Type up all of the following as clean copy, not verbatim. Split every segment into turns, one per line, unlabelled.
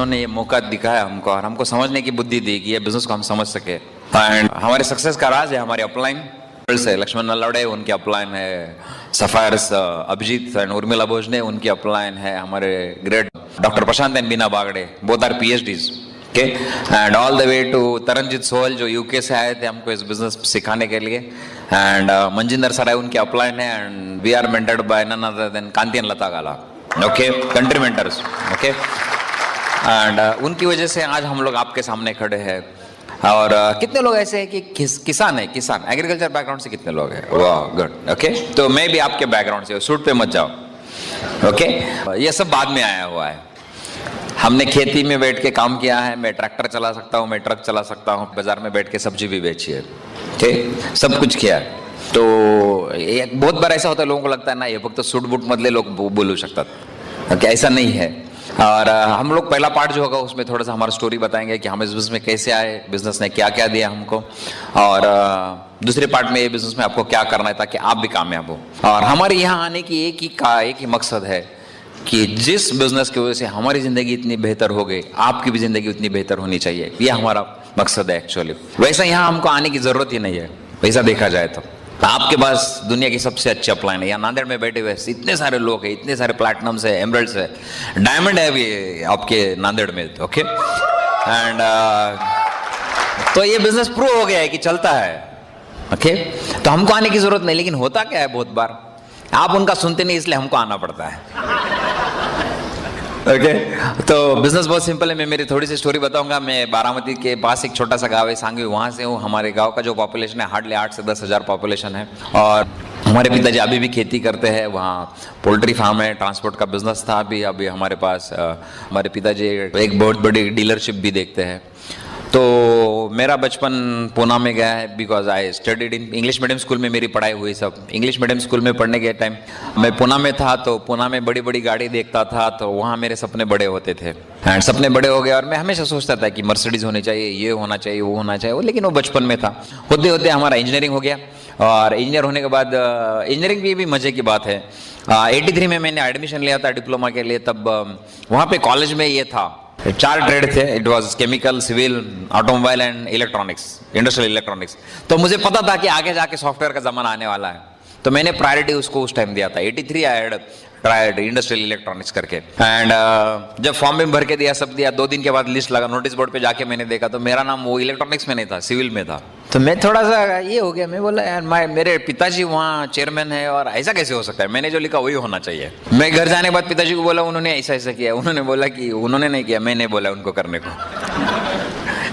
उन्होंने ये मौका दिखाया हमको और हमको समझने की बुद्धि दी कि ये बिजनेस को हम समझ सके। एंड हमारे सक्सेस का राज है हमारे अपलाइन से लक्ष्मण नल्लाड़े, उनके अपलाइन है सफायर्स अभिजीत एंड उर्मिला भोजने, उनकी अपलाइन है हमारे great doctor Prashant and Beena Bagde, both are PhDs। Okay, and all the way to Taranjeet Sohal जो यूके से आए थे हमको इस बिजनेस सिखाने के लिए। एंड मंजिंदर सराय उनके अपलाइन है and we are mentored by none other than Kanti and Lata Gala. Okay, country mentors. Okay, and उनकी वजह से आज हम लोग आपके सामने खड़े हैं। और कितने लोग ऐसे हैं कि किसान है, किसान एग्रीकल्चर बैकग्राउंड से कितने लोग हैं? वाह, गुड। ओके, तो मैं भी आपके बैकग्राउंड से, सूट पे मत जाओ। ओके, ये सब बाद में आया हुआ है। हमने खेती में बैठ के काम किया है, मैं ट्रैक्टर चला सकता हूँ, मैं ट्रक चला सकता हूँ, बाजार में बैठ के सब्जी भी बेची है, ठीक, सब कुछ किया है। तो एक बहुत बार ऐसा होता है, लोगों को लगता है ना ये फक्त सूट बूट मधले लोग बोलू शकतात। ओके, ऐसा नहीं है। और हम लोग पहला पार्ट जो होगा उसमें थोड़ा सा हमारा स्टोरी बताएंगे कि हम इस बिजनेस में कैसे आए, बिजनेस ने क्या क्या दिया हमको, और दूसरे पार्ट में ये बिजनेस में आपको क्या करना है ताकि आप भी कामयाब हो। और हमारे यहाँ आने की एक ही मकसद है कि जिस बिजनेस की वजह से हमारी जिंदगी इतनी बेहतर हो गई, आपकी भी जिंदगी उतनी बेहतर होनी चाहिए। यह हमारा मकसद है एक्चुअली। वैसा यहाँ हमको आने की जरूरत ही नहीं है, वैसा देखा जाए तो आपके पास दुनिया की सबसे अच्छी अपलाइन है। यहाँ नांदेड़ में बैठे हुए इतने सारे लोग हैं, इतने सारे प्लैटिनम्स है, एमरल्ड्स है, डायमंड है भी आपके नांदेड़ में। ओके, एंड तो ये बिजनेस प्रूव हो गया है कि चलता है। ओके, तो हमको आने की जरूरत नहीं, लेकिन होता क्या है बहुत बार आप उनका सुनते नहीं, इसलिए हमको आना पड़ता है। ओके, तो बिजनेस बहुत सिंपल है। मैं मेरी थोड़ी सी स्टोरी बताऊंगा। मैं बारामती के पास एक छोटा सा गांव है सांगवी, वहाँ से हूँ। हमारे गांव का जो पॉपुलेशन है हार्डली 8 से 10 हज़ार पॉपुलेशन है। और हमारे पिताजी अभी भी खेती करते हैं, वहाँ पोल्ट्री फार्म है, ट्रांसपोर्ट का बिजनेस था। अभी हमारे पास हमारे पिताजी एक बहुत बड़ी डीलरशिप भी देखते हैं। तो मेरा बचपन पूना में गया है, because I studied in English medium school में मेरी पढ़ाई हुई। सब इंग्लिश मीडियम स्कूल में पढ़ने के टाइम मैं पूना में था, तो पूना में बड़ी बड़ी गाड़ी देखता था, तो वहाँ मेरे सपने बड़े होते थे। एंड सपने बड़े हो गए और मैं हमेशा सोचता था कि मर्सिडीज होनी चाहिए, ये होना चाहिए, वो होना चाहिए, लेकिन वो बचपन में था। होते होते हमारा इंजीनियरिंग हो गया, और इंजीनियर होने के बाद इंजीनियरिंग भी मज़े की बात है। 83 में मैंने एडमिशन लिया था डिप्लोमा के लिए। तब वहाँ पे कॉलेज में ये था, 4 ट्रेड थे। It was chemical, civil, automobile and electronics, industrial electronics. तो मुझे पता था कि आगे जाके सॉफ्टवेयर का जमाना आने वाला है, तो मैंने प्रायोरिटी उसको उस टाइम दिया था। 83 I had tried industrial electronics करके। एंड जब फॉर्म में भर के दिया, सब दिया, 2 दिन के बाद लिस्ट लगा, नोटिस बोर्ड पे जाके मैंने देखा तो मेरा नाम वो इलेक्ट्रॉनिक्स में नहीं था, सिविल में था। तो मैं थोड़ा सा ये हो गया, मैं बोला यार मेरे पिताजी वहाँ चेयरमैन है और ऐसा कैसे हो सकता है, मैंने जो लिखा वही होना चाहिए। मैं घर जाने के बाद पिताजी को बोला, उन्होंने ऐसा ऐसा किया। उन्होंने बोला कि उन्होंने नहीं किया, मैंने बोला उनको करने को।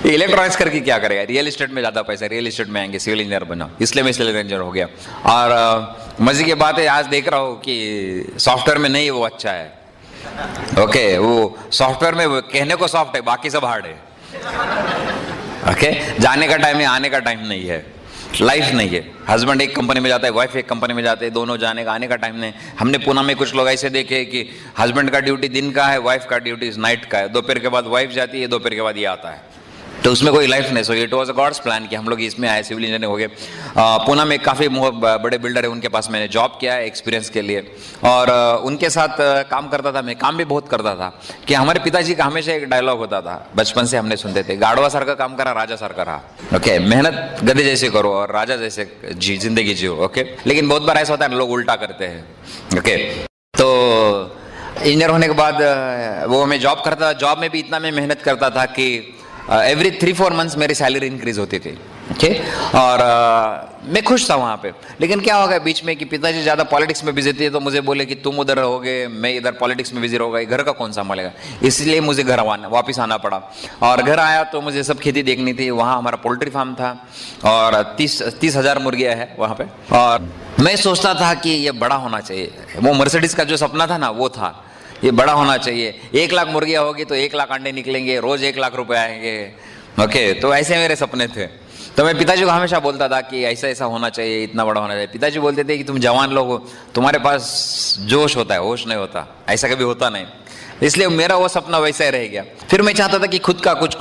इलेक्ट्रॉनिक्स करके क्या करेगा, रियल एस्टेट में ज्यादा पैसा, रियल एस्टेट में आएंगे, सिविल इंजीनियर बना, इसलिए मैं सिविल इंजीनियर हो गया। और मजे की बात है, आज देख रहा हूँ कि सॉफ्टवेयर में नहीं वो अच्छा है। ओके, वो सॉफ्टवेयर में कहने को सॉफ्ट है, बाकी सब हार्ड है। ओके, जाने का टाइम है, आने का टाइम नहीं है, लाइफ नहीं है। हस्बैंड एक कंपनी में जाता है, वाइफ एक कंपनी में जाते हैं, दोनों जाने का आने का टाइम नहीं। हमने पुणे में कुछ लोग ऐसे देखे कि हस्बैंड का ड्यूटी दिन का है, वाइफ का ड्यूटी नाइट का है। दोपहर के बाद वाइफ जाती है, दोपहर के बाद ये आता है, तो उसमें कोई लाइफ नहीं। So it was a God's plan कि हम लोग इसमें आए, सिविल इंजीनियर हो गए। पुणे में काफ़ी बड़े बिल्डर है, उनके पास मैंने जॉब किया है एक्सपीरियंस के लिए, और उनके साथ काम करता था। मैं काम भी बहुत करता था कि हमारे पिताजी का हमेशा एक डायलॉग होता था, बचपन से हमने सुनते थे, गाड़वा सर का काम करा, राजा सर का रहा। ओके, मेहनत गधे जैसे करो और राजा जैसे जिंदगी जियो। ओके, लेकिन बहुत बार ऐसा होता है लोग उल्टा करते हैं। ओके, तो इंजीनियर होने के बाद वो मैं जॉब करता था। जॉब में भी इतना मैं मेहनत करता था कि एवरी 3-4 मंथ्स मेरी सैलरी इंक्रीज होती थी। ओके, और मैं खुश था वहाँ पे। लेकिन क्या हो गया बीच में कि पिताजी ज़्यादा पॉलिटिक्स में बिजी थे, तो मुझे बोले कि तुम उधर रहोगे, मैं इधर पॉलिटिक्स में बिजी रहूँगा, घर का कौन संभालेगा। इसलिए मुझे घर वापस आना पड़ा। और घर आया तो मुझे सब खेती देखनी थी। वहाँ हमारा पोल्ट्री फार्म था और 30 हज़ार मुर्गियाँ हैं वहाँ पे। और मैं सोचता था कि ये बड़ा होना चाहिए, वो मर्सिडीज का जो सपना था ना वो था, ये बड़ा होना चाहिए। 1 लाख मुर्गियाँ होगी तो 1 लाख अंडे निकलेंगे, रोज 1 लाख रुपए आएंगे। ओके, तो ऐसे मेरे सपने थे। तो मैं पिताजी को हमेशा बोलता था कि ऐसा ऐसा होना चाहिए, इतना बड़ा होना चाहिए। पिताजी बोलते थे कि तुम जवान लोग हो, तुम्हारे पास जोश होता है, होश नहीं होता, ऐसा कभी होता नहीं। इसलिए मेरा वो सपना वैसा ही रह गया। फिर मैं चाहता था कि खुद का कुछ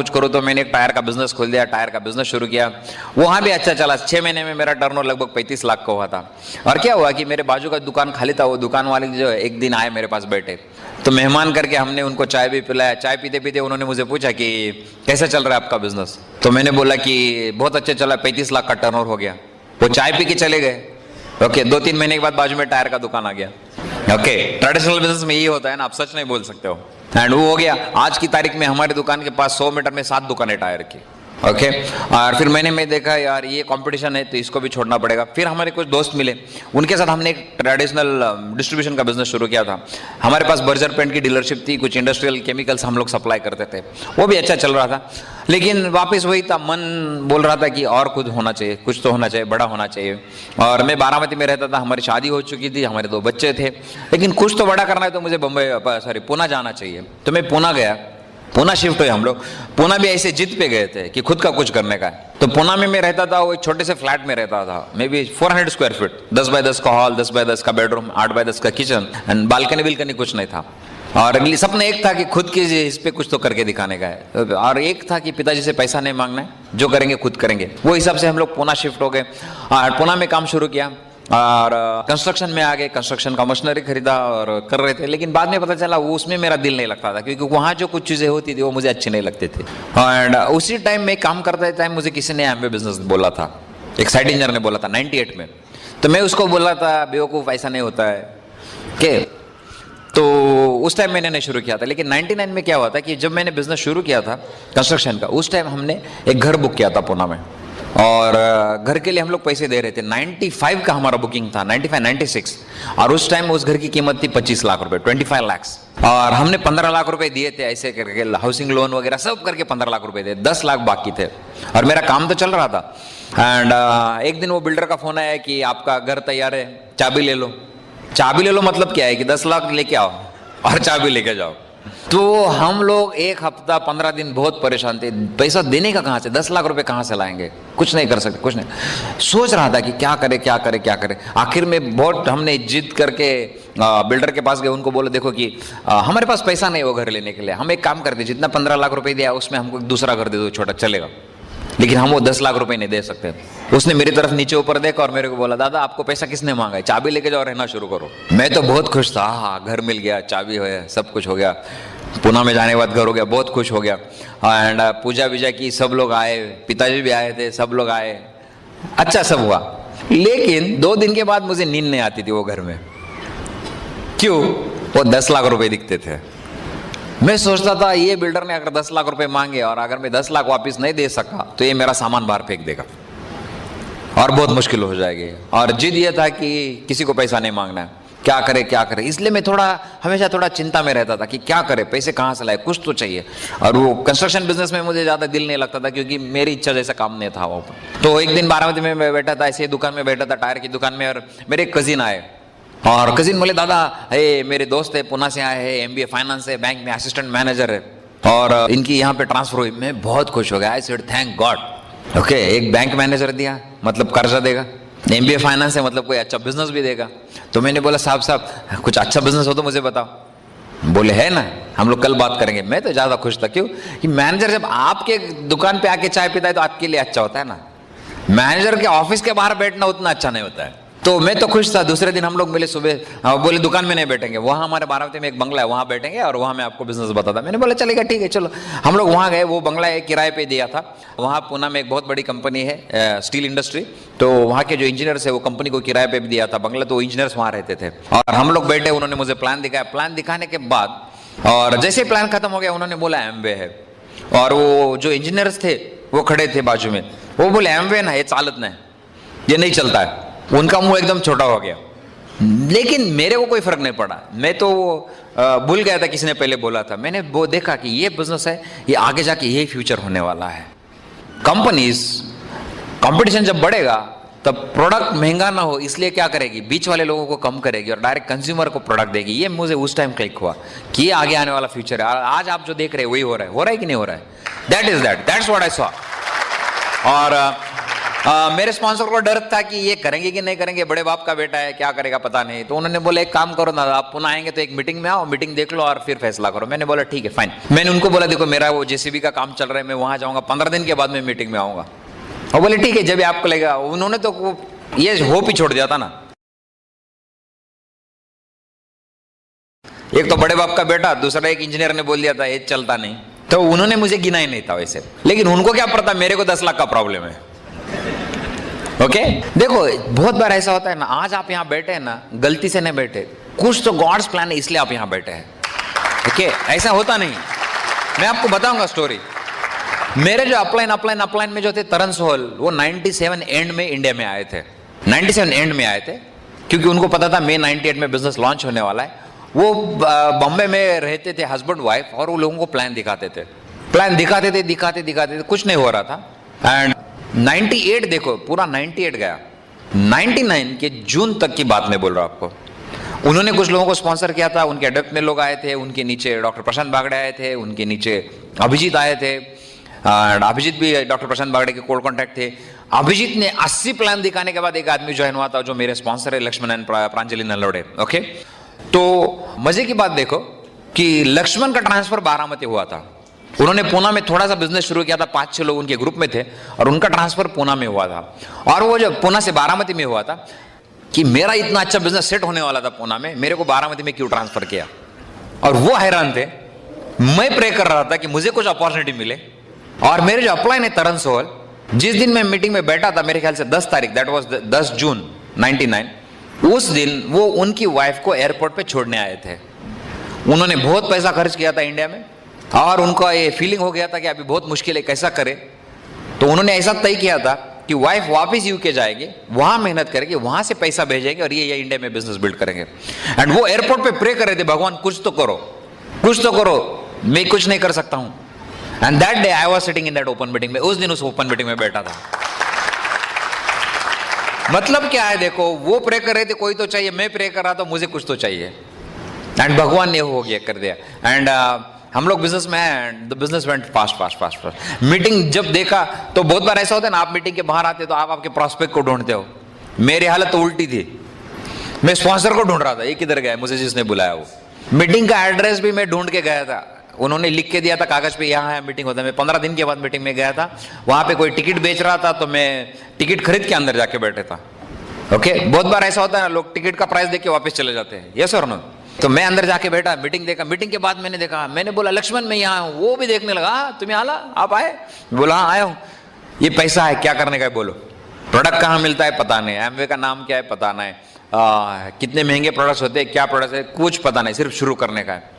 करूँ, तो मैंने एक टायर का बिजनेस खोल दिया, टायर का बिजनेस शुरू किया। वहाँ भी अच्छा चला। 6 महीने में मेरा टर्नओवर लगभग 35 लाख का हुआ था। और क्या हुआ कि मेरे बाजू का दुकान खाली था, वो दुकान वाले जो एक दिन आए मेरे पास बैठे, तो मेहमान करके हमने उनको चाय भी पिलाया। चाय पीते पीते उन्होंने मुझे पूछा कि कैसा चल रहा है आपका बिजनेस। तो मैंने बोला कि बहुत अच्छा चला, 35 लाख का टर्नओवर हो गया। वो चाय पी के चले गए। ओके, 2-3 महीने के बाद बाजू में टायर का दुकान आ गया। ओके, ट्रेडिशनल बिजनेस में ये होता है ना, आप सच नहीं बोल सकते हो। एंड वो हो गया। आज की तारीख में हमारी दुकान के पास 100 मीटर में 7 दुकानें टायर की। ओके, और फिर मैंने देखा यार ये कंपटीशन है तो इसको भी छोड़ना पड़ेगा। फिर हमारे कुछ दोस्त मिले, उनके साथ हमने एक ट्रेडिशनल डिस्ट्रीब्यूशन का बिजनेस शुरू किया था। हमारे पास बर्जर पेंट की डीलरशिप थी, कुछ इंडस्ट्रियल केमिकल्स हम लोग सप्लाई करते थे, वो भी अच्छा चल रहा था। लेकिन वापस वही था, मन बोल रहा था कि और कुछ होना चाहिए, कुछ तो होना चाहिए, बड़ा होना चाहिए। और मैं बारामती में रहता था, हमारी शादी हो चुकी थी, हमारे 2 बच्चे थे, लेकिन कुछ तो बड़ा करना है तो मुझे पूना जाना चाहिए। तो मैं पूना गया, पूना शिफ्ट हुए हम लोग। पूना भी ऐसे जिद पे गए थे कि खुद का कुछ करने का है। तो पूना में मैं रहता था, वो एक छोटे से फ्लैट में रहता था, maybe 400 square feet, 10 by 10 का हॉल, 10 बाय 10 का बेडरूम, 8 बाय 10 का किचन, एंड बालकनी बिल्कनी कुछ नहीं था। और अगली सपना एक था कि खुद के इस पे कुछ तो करके दिखाने का है, और एक था कि पिताजी से पैसा नहीं मांगना है, जो करेंगे खुद करेंगे। वो हिसाब से हम लोग पूना शिफ्ट हो गए और पूना में काम शुरू किया और कंस्ट्रक्शन में आ गए। कंस्ट्रक्शन का मशीनरी खरीदा और कर रहे थे, लेकिन बाद में पता चला वो उसमें मेरा दिल नहीं लगता था, क्योंकि वहाँ जो कुछ चीज़ें होती थी वो मुझे अच्छी नहीं लगती थी। एंड उसी टाइम में काम करते टाइम मुझे किसी ने एमवे बिजनेस बोला था, एक साइड इंजीनियर ने बोला था 98 में। तो मैं उसको बोला था बेवकूफ़, ऐसा नहीं होता है के। तो उस टाइम मैंने नहीं शुरू किया था। लेकिन 99 में क्या हुआ था कि जब मैंने बिजनेस शुरू किया था कंस्ट्रक्शन का, उस टाइम हमने एक घर बुक किया था पूना में, और घर के लिए हम लोग पैसे दे रहे थे। 95 का हमारा बुकिंग था, 96, और उस टाइम उस घर की कीमत थी 25 लाख रुपए, 25 लाख। और हमने 15 लाख रुपए दिए थे ऐसे करके, हाउसिंग लोन वगैरह सब करके 15 लाख रुपए दिए, 10 लाख बाकी थे, और मेरा काम तो चल रहा था। एंड एक दिन वो बिल्डर का फोन आया कि आपका घर तैयार है, चाबी ले लो। चाबी ले लो मतलब क्या है कि 10 लाख लेके आओ और चाबी लेके जाओ। तो हम लोग 1 हफ्ता 15 दिन बहुत परेशान थे, पैसा देने का कहाँ से, 10 लाख रुपए कहाँ से लाएंगे, कुछ नहीं कर सकते, कुछ नहीं। सोच रहा था कि क्या करे क्या करे क्या करे। आखिर में बहुत हमने जिद करके बिल्डर के पास गए, उनको बोले देखो कि हमारे पास पैसा नहीं वो घर लेने के लिए, हम एक काम करते, जितना 15 लाख रुपए दिया उसमें हमको एक दूसरा घर दे दो छोटा, चलेगा, लेकिन हम वो 10 लाख रुपए नहीं दे सकते। उसने मेरी तरफ नीचे ऊपर देखा और मेरे को बोला दादा आपको पैसा किसने मांगा है, चाबी लेके जाओ, रहना शुरू करो। मैं तो बहुत खुश था, हाँ घर मिल गया, चाबी हो गया, सब कुछ हो गया, पूना में जाने के बाद घर हो गया, बहुत खुश हो गया। एंड पूजा विजा की, सब लोग आए, पिताजी भी आए थे, सब लोग आए, अच्छा सब हुआ। लेकिन 2 दिन के बाद मुझे नींद नहीं आती थी वो घर में। क्यों? वो 10 लाख रुपए दिखते थे। मैं सोचता था ये बिल्डर ने अगर 10 लाख रुपए मांगे और अगर मैं 10 लाख वापस नहीं दे सका तो ये मेरा सामान बाहर फेंक देगा और बहुत मुश्किल हो जाएगी। और जिद ये था कि किसी को पैसा नहीं मांगना है, क्या करे क्या करे। इसलिए मैं हमेशा थोड़ा चिंता में रहता था कि क्या करे, पैसे कहाँ से लाए, कुछ तो चाहिए। और वो कंस्ट्रक्शन बिजनेस में मुझे ज़्यादा दिल नहीं लगता था, क्योंकि मेरी इच्छा जैसा काम नहीं था वो। तो एक दिन बारामती में मैं बैठा था, ऐसे दुकान में बैठा था, टायर की दुकान में, और मेरे एक कजिन आए और कजिन बोले दादा मेरे दोस्त है, पुणे से आए हैं, MBA फाइनेंस है, बैंक में असिस्टेंट मैनेजर है और इनकी यहाँ पे ट्रांसफर हुई। मैं बहुत खुश हो गया, I said thank God. Okay, एक बैंक मैनेजर दिया मतलब कर्जा देगा, MBA फाइनेंस है मतलब कोई अच्छा बिजनेस भी देगा। तो मैंने बोला साहब कुछ अच्छा बिजनेस हो तो मुझे बताओ। बोले है ना, हम लोग कल बात करेंगे। मैं तो ज़्यादा खुश था, क्यों कि मैनेजर जब आपके दुकान पे आके चाय पीता है तो आपके लिए अच्छा होता है ना, मैनेजर के ऑफिस के बाहर बैठना उतना अच्छा नहीं होता है। तो मैं तो खुश था। दूसरे दिन हम लोग मिले सुबह, बोले दुकान में नहीं बैठेंगे, वहाँ हमारे बारामती में एक बंगला है वहाँ बैठेंगे और वहाँ मैं आपको बिजनेस बताता। मैंने बोला चलेगा ठीक है चलो। हम लोग वहाँ गए, वो बंगला एक किराए पे दिया था। वहाँ पूना में एक बहुत बड़ी कंपनी है स्टील इंडस्ट्री, तो वहाँ के जो इंजीनियर्स है वो कंपनी को किराए पे भी दिया था बंगला, तो इंजीनियर्स वहाँ रहते थे। और हम लोग बैठे, उन्होंने मुझे प्लान दिखाया। प्लान दिखाने के बाद और जैसे प्लान खत्म हो गया उन्होंने बोला एमवे है, और वो जो इंजीनियर्स थे वो खड़े थे बाजू में, वो बोले एमवे ना, ये चालत नहीं, ये नहीं चलता है। उनका मुंह एकदम छोटा हो गया, लेकिन मेरे को कोई फर्क नहीं पड़ा। मैं तो भूल गया था किसी ने पहले बोला था। मैंने वो देखा कि ये बिजनेस है, ये आगे जाके यही फ्यूचर होने वाला है। कंपनीज कंपटीशन जब बढ़ेगा तब प्रोडक्ट महंगा ना हो, इसलिए क्या करेगी, बीच वाले लोगों को कम करेगी और डायरेक्ट कंज्यूमर को प्रोडक्ट देगी। ये मुझे उस टाइम क्लिक हुआ कि ये आगे आने वाला फ्यूचर है। आज आप जो देख रहे हैं वही हो रहा है कि नहीं हो रहा है? That's what I saw. और मेरे स्पॉन्सर को डर था कि ये करेंगे कि नहीं करेंगे, बड़े बाप का बेटा है, क्या करेगा पता नहीं। तो उन्होंने बोला एक काम करो ना, आप पुनः आएंगे तो एक मीटिंग में आओ, मीटिंग देख लो और फिर फैसला करो। मैंने बोला ठीक है फाइन। मैंने उनको बोला देखो मेरा वो JCB का काम चल रहा है, मैं वहां जाऊंगा, 15 दिन के बाद मैं मीटिंग में आऊंगा। और बोले ठीक है जब आपको लगेगा। उन्होंने तो ये होप ही छोड़ दिया था ना। एक तो बड़े बाप का बेटा, दूसरा एक इंजीनियर ने बोल दिया था ये चलता नहीं, तो उन्होंने मुझे गिना ही नहीं था वैसे, लेकिन उनको क्या पता मेरे को 10 लाख का प्रॉब्लम है। ओके देखो बहुत बार ऐसा होता है ना, आज आप यहाँ बैठे हैं ना गलती से नहीं बैठे, कुछ तो गॉड्स प्लान है इसलिए आप यहाँ बैठे हैं। ओके ऐसा होता नहीं। मैं आपको बताऊंगा स्टोरी। मेरे जो अपलाइन में जो थे तरन सोहल, वो 97 एंड में इंडिया में आए थे, 97 एंड में आए थे, क्योंकि उनको पता था मई 98 में बिजनेस लॉन्च होने वाला है। वो बॉम्बे में रहते थे हस्बैंड वाइफ, और वो लोगों को प्लान दिखाते थे, दिखाते थे, कुछ नहीं हो रहा था। एंड 98 देखो पूरा 98 गया, 99 के जून तक की बात मैं बोल रहा हूं आपको। उन्होंने कुछ लोगों को स्पॉन्सर किया था, उनके अडप्ट में लोग आए थे, उनके नीचे डॉक्टर प्रशांत बागड़े आए थे, उनके नीचे अभिजीत आए थे। अभिजीत भी डॉक्टर प्रशांत बागड़े के कोल्ड कॉन्टैक्ट थे। अभिजीत ने 80 प्लान दिखाने के बाद एक आदमी ज्वाइन हुआ था जो मेरे स्पॉन्सर है, लक्ष्मण एंड प्रांजलि नल्लोड़े। ओके तो मजे की बात देखो कि लक्ष्मण का ट्रांसफर बारामती हुआ था। उन्होंने पूना में थोड़ा सा बिजनेस शुरू किया था, 5-6 लोग उनके ग्रुप में थे, और उनका ट्रांसफर पूना में हुआ था। और वो जब पूना से बारामती में हुआ था कि मेरा इतना अच्छा बिजनेस सेट होने वाला था पूना में, मेरे को बारामती में क्यों ट्रांसफर किया। और वो हैरान थे। मैं प्रे कर रहा था कि मुझे कुछ अपॉर्चुनिटी मिले। और मेरे जो अपलाइन है तरन सोहल, जिस दिन मैं मीटिंग में बैठा था, मेरे ख्याल से 10 तारीख, दैट वाज 10 जून 99, उस दिन वो उनकी वाइफ को एयरपोर्ट पे छोड़ने आए थे। उन्होंने बहुत पैसा खर्च किया था इंडिया में, और उनका ये फीलिंग हो गया था कि अभी बहुत मुश्किल है, कैसा करे। तो उन्होंने ऐसा तय किया था कि वाइफ वापस यूके जाएगी, वहां मेहनत करेगी, वहां से पैसा भेजेंगे, और ये इंडिया में बिजनेस बिल्ड करेंगे। एंड वो एयरपोर्ट पे प्रे कर रहे थे, भगवान कुछ तो करो, कुछ तो करो, मैं कुछ नहीं कर सकता हूं। And that day I was sitting in that open meeting में। उस दिन उस ओपन मीटिंग में बैठा था। मतलब क्या है देखो, वो प्रे कर रहे थे कोई तो चाहिए, मैं प्रे कर रहा था मुझे कुछ तो चाहिए, एंड भगवान ने हो गया, कर दिया। एंड हम लोग बिजनेस में हैं, the business went fast. Meeting जब देखा तो बहुत बार ऐसा होता है ना, आप मीटिंग के बाहर आते हो तो आप आपके प्रॉस्पेक्ट को ढूंढते हो। मेरी हालत तो उल्टी थी, मैं स्पॉन्सर को ढूंढ रहा था, ये किधर गया मुझे जिसने बुलाया। वो मीटिंग का एड्रेस भी मैं ढूंढ के गया था, उन्होंने लिख के दिया था कागज पे, यहाँ है मीटिंग होता है। मैं 15 दिन के बाद मीटिंग में गया था, वहां पे कोई टिकट बेच रहा था, तो मैं टिकट खरीद के अंदर जाके बैठे था। ओके बहुत बार ऐसा होता है ना, लोग टिकट का प्राइस देख के वापस चले जाते हैं, यस और नो। तो मैं अंदर जाके बैठा, मीटिंग देखा। मीटिंग के बाद मैंने देखा, मैंने बोला लक्ष्मण मैं यहाँ हूँ। वो भी देखने लगा, तुम्हें आला आप आए? बोला हाँ आया हूँ। ये पैसा है, क्या करने का है बोलो। प्रोडक्ट कहाँ मिलता है पता नहीं, एमवे का नाम क्या है पता नहीं, कितने महंगे प्रोडक्ट्स होते हैं, क्या प्रोडक्ट्स है कुछ पता नहीं, सिर्फ शुरू करने का है।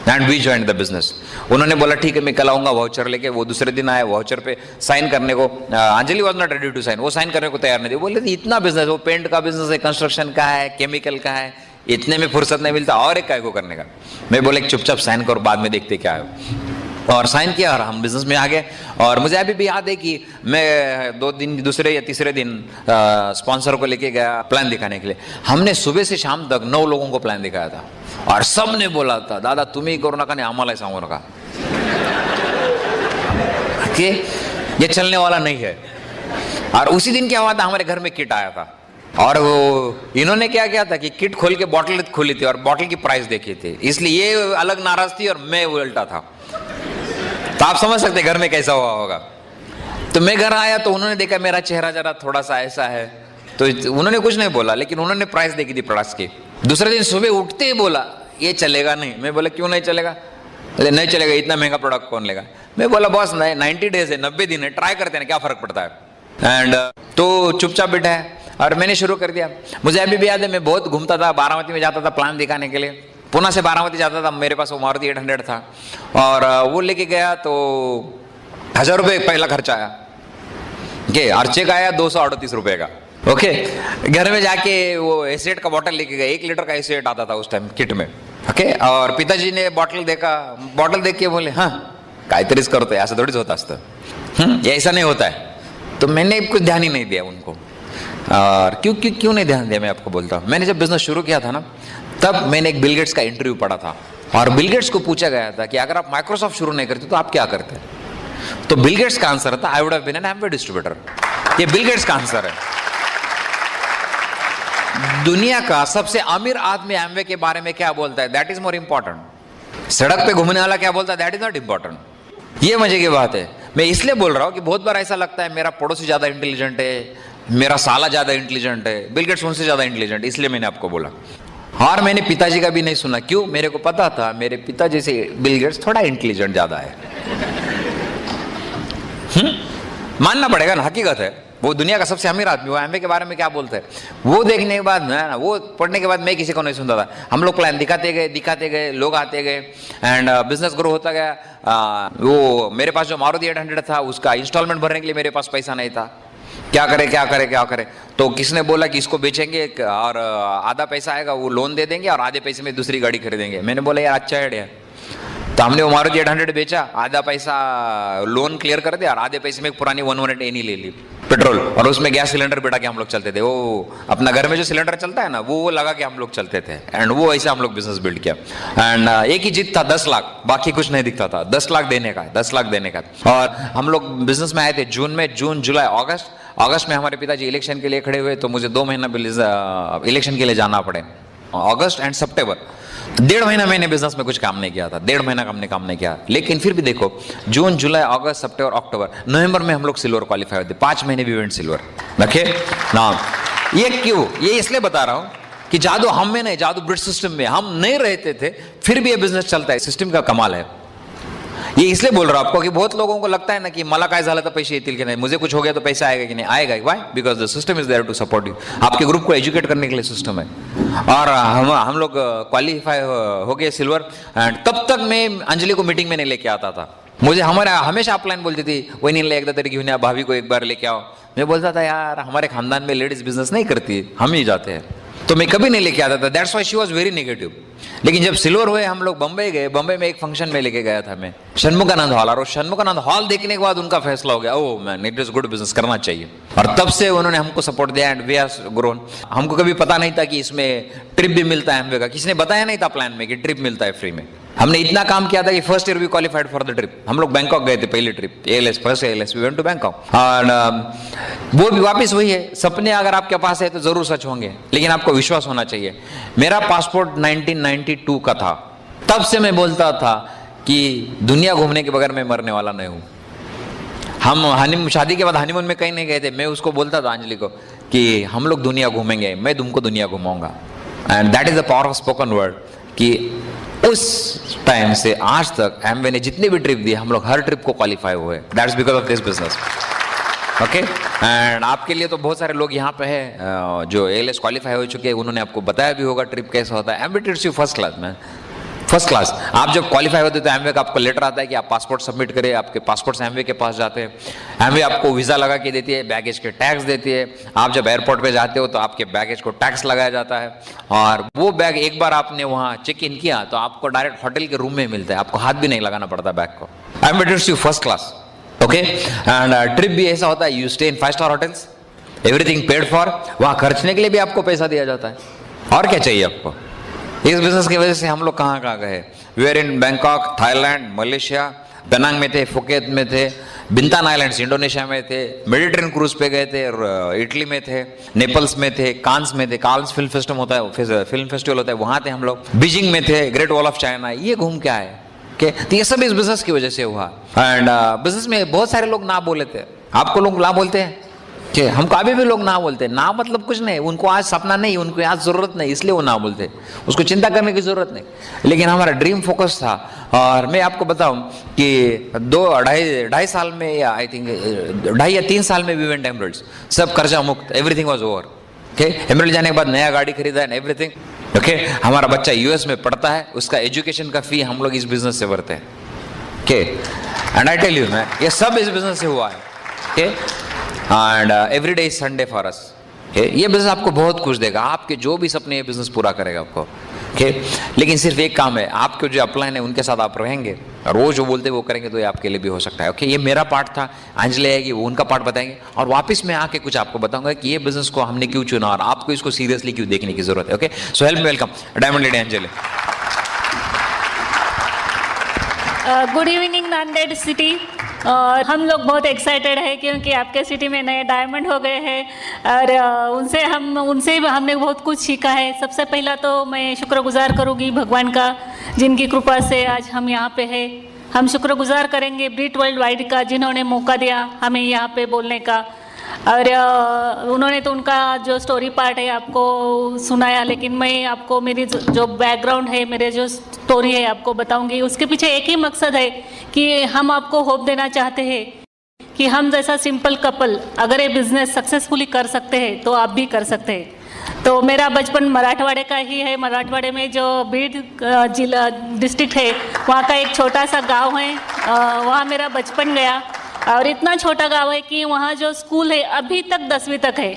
And we joined the business. उन्होंने बोला ठीक है मैं कल आऊंगा वाउचर लेके। वो दूसरे दिन आए, वाउचर पे साइन करने को, Anjali was not ready to sign, वो साइन करने को तैयार नहीं थी। बोले इतना बिजनेस, वो पेंट का बिजनेस है, कंस्ट्रक्शन का है, केमिकल का है, इतने में फुर्सत नहीं मिलता, और एक काय को करने का। मैं बोले चुपचाप साइन करो, बाद में देखते क्या है। और साइन किया और हम बिजनेस में आ गए। और मुझे अभी भी याद है कि मैं दूसरे या तीसरे दिन स्पॉन्सर को लेके गया प्लान दिखाने के लिए। हमने सुबह से शाम तक 9 लोगों को प्लान दिखाया था, और सब ने बोला था दादा तुम्ही करू नका नहीं आम्हाला सांगू नका, कि ये चलने वाला नहीं है। और उसी दिन क्या हुआ था, हमारे घर में किट आया था, और वो इन्होंने क्या किया था कि किट खोल के बॉटल खोली थी और बॉटल की प्राइस देखी थी, इसलिए ये अलग नाराज थी और मैं उल्टा था। तो आप समझ सकते घर में कैसा हुआ होगा। तो मैं घर आया तो उन्होंने देखा मेरा चेहरा जरा थोड़ा सा ऐसा है, तो उन्होंने कुछ नहीं बोला, लेकिन उन्होंने प्राइस देखी थी प्रोडक्ट्स की। दूसरे दिन सुबह उठते ही बोला ये चलेगा नहीं। मैं बोला क्यों नहीं चलेगा? नहीं चलेगा, इतना महंगा प्रोडक्ट कौन लेगा? मैं बोला बॉस 90 डेज है, 90 दिन है, ट्राई करते हैं क्या फर्क पड़ता है। एंड तो चुपचाप बैठा है और मैंने शुरू कर दिया। मुझे अभी भी याद है मैं बहुत घूमता था, बारामती में जाता था प्लान दिखाने के लिए, पुणे से बारामती जाता था। मेरे पास वो मारुति 800 था, और वो लेके गया तो 1000 रुपये पहला खर्चा आया, और चेक आया 238 रुपये का। ओके घर में जाके वो एसिड का बॉटल लेके गए, 1 लीटर का एसिड आता था उस टाइम किट में। ओके और पिताजी ने बॉटल देखा, बॉटल देख के बोले हाँ काहीतरीच करतोय, असं थोडीच होत असतं, ऐसा नहीं होता है। तो मैंने कुछ ध्यान ही नहीं दिया उनको। और क्यों नहीं ध्यान दिया मैं आपको बोलता हूँ। मैंने जब बिजनेस शुरू किया था ना, तब मैंने एक बिल गेट्स का इंटरव्यू पढ़ा था, और बिल गेट्स को पूछा गया था कि अगर आप माइक्रोसॉफ्ट शुरू नहीं करते तो आप क्या करते? तो बिल गेट्स का आंसर था I would have been an Amway distributor. ये बिल गेट्स का आंसर है। दुनिया का सबसे अमीर आदमी एमवे के बारे में क्या बोलता है, दैट इज मोर इंपॉर्टेंट। सड़क पे घूमने वाला क्या बोलता है, दैट इज नॉट इंपॉर्टेंट। ये मजे की बात है। मैं इसलिए बोल रहा हूं कि बहुत बार ऐसा लगता है मेरा पड़ोसी ज्यादा इंटेलिजेंट है, मेरा साला ज्यादा इंटेलिजेंट है, बिल गेट्स उनसे ज्यादा इंटेलिजेंट, इसलिए मैंने आपको बोला। और मैंने पिताजी का भी नहीं सुना। क्यों? मेरे को पता था मेरे पिताजी से बिल गेट्स थोड़ा इंटेलिजेंट ज्यादा है। मानना पड़ेगा ना, हकीकत है। वो दुनिया का सबसे अमीर आदमी, वो एमवे के बारे में क्या बोलते हैं, वो देखने के बाद ना, वो पढ़ने के बाद मैं किसी को नहीं सुनता था। हम लोग प्लान दिखाते गए, लोग आते गए एंड बिजनेस ग्रो होता गया। वो मेरे पास जो मारुति 800 था उसका इंस्टॉलमेंट भरने के लिए मेरे पास पैसा नहीं था। क्या करे, तो किसने बोला कि इसको बेचेंगे और आधा पैसा आएगा वो लोन दे देंगे और आधे पैसे में दूसरी गाड़ी खरीदेंगे। मैंने बोला यार अच्छा आइडिया। तो हमने वो मारुति 800 बेचा, आधा पैसा लोन क्लियर कर दिया और आधे पैसे में एक पुरानी 118 एनी ले ली पेट्रोल, और उसमें गैस सिलेंडर बिठा के हम लोग चलते थे। वो अपना घर में जो सिलेंडर चलता है ना, वो लगा के हम लोग चलते थे एंड वो ऐसे हम लोग बिजनेस बिल्ड किया। एंड एक ही जिद था, 10 लाख, बाकी कुछ नहीं दिखता था। 10 लाख देने का। और हम लोग बिजनेस में आए थे जून, जुलाई, अगस्त में हमारे पिताजी इलेक्शन के लिए खड़े हुए, तो मुझे 2 महीना इलेक्शन के लिए जाना पड़े। अगस्त एंड सितंबर 1.5 महीना मैंने बिजनेस में कुछ काम नहीं किया था। 1.5 महीना हमने काम नहीं किया, लेकिन फिर भी देखो जून, जुलाई, अगस्त, सितंबर, अक्टूबर, नवंबर में हम लोग सिल्वर क्वालिफाई होते। 5 महीने भी इवेंट सिल्वर रखे ना। ये क्यों? ये इसलिए बता रहा हूं कि जादू हम में नहीं, जादू ब्रिज सिस्टम में। हम नहीं रहते थे फिर भी ये बिजनेस चलता है। सिस्टम का कमाल है। ये इसलिए बोल रहा हूं आपको कि बहुत लोगों को लगता है ना कि मला काय झालं तर पैसे येतील की नहीं, मुझे कुछ हो गया तो पैसा आएगा कि नहीं आएगा। Why? Because the system is there to support you. आपके ग्रुप को एजुकेट करने के लिए सिस्टम है। और हम लोग क्वालिफाई हो गए सिल्वर एंड तब तक मैं अंजलि को मीटिंग में नहीं लेके आता था। मुझे हमेशा अपलाइन बोलती थी वहिनीला एकदा तरी घेऊन या, भाभी को एक बार लेके आओ। मैं बोलता था यार हमारे खानदान में लेडीज बिजनेस नहीं करती, हम ही जाते हैं, तो मैं कभी नहीं लेके आता था। That's why she was very negative. लेकिन जब सिल्वर हुए हम लोग बम्बई गए, बम्बई में एक फंक्शन में लेके गया था मैं, षणमुखानंद हॉल, और षणमुखानंद हॉल देखने के बाद उनका फैसला हो गया, oh man it is good business करना चाहिए। और तब से उन्होंने हमको सपोर्ट दिया एंड वी आर ग्रोन। हमको कभी पता नहीं था कि इसमें ट्रिप भी मिलता है एमवे का, किसी ने बताया नहीं था प्लान में कि ट्रिप मिलता है फ्री में। हमने इतना काम किया था कि first year we qualified for the trip. हम लोग बैंकॉक गए थे, पहली trip ALS, first ALS we went to Bangkok. और वो भी वापस वही है, सपने अगर आपके पास है तो जरूर सच होंगे, लेकिन आपको विश्वास होना चाहिए। मेरा पासपोर्ट 1992 का था, तब से मैं बोलता था कि दुनिया घूमने के बगैर मैं मरने वाला नहीं हूं। हम शादी के बाद हनीमून में कहीं नहीं गए थे। मैं उसको बोलता था अंजलि को कि हम लोग दुनिया घूमेंगे, मैं तुमको दुनिया घुमाऊंगा। And that is the power of spoken word. कि उस टाइम से आज तक एमवे ने जितनी भी ट्रिप दी, हम लोग हर ट्रिप को क्वालिफाई हुए। That's because of this business. Okay, and आपके लिए तो बहुत सारे लोग यहाँ पे हैं जो एएलएस क्वालिफाई हो चुके हैं, उन्होंने आपको बताया भी होगा ट्रिप कैसा होता है। Amway treats you first class man, first class. आप जब क्वालिफाई होते तो एमवे का आपको लेटर आता है कि आप पासपोर्ट सबमिट करें, आपके पासपोर्ट से एमवे के पास जाते हैं। एमवे आपको वीज़ा लगा के देती है, बैगेज के टैक्स देती है। आप जब एयरपोर्ट पे जाते हो तो आपके बैगेज को टैक्स लगाया जाता है, और वो बैग एक बार आपने वहाँ चेक इन किया तो आपको डायरेक्ट होटल के रूम में मिलता है, आपको हाथ भी नहीं लगाना पड़ता बैग को। Amway treats you first class. Okay, and trip भी ऐसा होता है, you stay in 5 star hotels, everything paid for. वहाँ खर्चने के लिए भी आपको पैसा दिया जाता है। और क्या चाहिए आपको? इस बिजनेस की वजह से हम लोग कहाँ कहाँ गए। We are in Bangkok, Thailand, Malaysia, Penang में थे, फुकेत में थे, बिंतान आइलैंड्स इंडोनेशिया में थे, मेडिटेरियन क्रूज पे गए थे, इटली में थे, नेपल्स में थे, कांस में थे, कांस फिल्म फेस्टिवल होता है, फिल्म फेस्टिवल होता है, वहाँ थे हम लोग, बीजिंग में थे, ग्रेट वॉल ऑफ चाइना। ये घूम के आए। तो ये सब इस बिजनेस की वजह से हुआ। एंड बिजनेस में बहुत सारे लोग ना बोले थे। आपको लोग ना बोलते हैं कि हमको अभी भी लोग ना बोलते। ना मतलब कुछ नहीं, उनको आज सपना नहीं, उनको आज जरूरत नहीं, इसलिए वो ना बोलते, उसको चिंता करने की जरूरत नहीं। लेकिन हमारा ड्रीम फोकस था। और मैं आपको बताऊं कि 2-2.5 साल में, या आई थिंक 2.5 या 3 साल में वी वेंट एमराल्ड्स, सब कर्जा मुक्त, everything was over. Okay, emerald जाने के बाद नया गाड़ी खरीदा एंड एवरीथिंग। ओके, हमारा बच्चा यूएस में पढ़ता है, उसका एजुकेशन का फी हम लोग इस बिजनेस से भरते हैं। Okay, and I tell you मैं, ये सब इस बिजनेस से हुआ है। Okay, and every day is Sunday for us. ये बिजनेस आपको बहुत कुछ देगा, आपके जो भी सपने, ये बिजनेस पूरा करेगा आपको। ओके, लेकिन सिर्फ एक काम है, आपके जो अपलाइन है उनके साथ आप रहेंगे और वो जो बोलते हैं वो करेंगे, तो ये आपके लिए भी हो सकता है। ओके, ये मेरा पार्ट था, अंजलि आएगी वो उनका पार्ट बताएंगे, और वापस मैं आके कुछ आपको बताऊंगा कि ये बिजनेस को हमने क्यों चुना और आपको इसको सीरियसली क्यों देखने की जरूरत है। Okay, so help me welcome diamond lady Anjali.
Good evening Nanded city. और हम लोग बहुत एक्साइटेड है क्योंकि आपके सिटी में नए डायमंड हो गए हैं, और उनसे हमने बहुत कुछ सीखा है। सबसे पहला तो मैं शुक्रगुजार करूँगी भगवान का, जिनकी कृपा से आज हम यहाँ पे हैं। हम शुक्रगुजार करेंगे ब्रिट वर्ल्ड वाइड का, जिन्होंने मौका दिया हमें यहाँ पे बोलने का। और उन्होंने तो उनका जो स्टोरी पार्ट है आपको सुनाया, लेकिन मैं आपको मेरी जो बैकग्राउंड है, मेरे जो स्टोरी है आपको बताऊंगी। उसके पीछे एक ही मकसद है कि हम आपको होप देना चाहते हैं कि हम जैसा सिंपल कपल अगर ये बिजनेस सक्सेसफुली कर सकते हैं तो आप भी कर सकते हैं। तो मेरा बचपन मराठवाड़े का ही है। मराठवाड़े में जो बीड जिला डिस्ट्रिक्ट है वहाँ का एक छोटा सा गांव है, वहाँ मेरा बचपन गया। और इतना छोटा गांव है कि वहाँ जो स्कूल है अभी तक 10वीं तक है,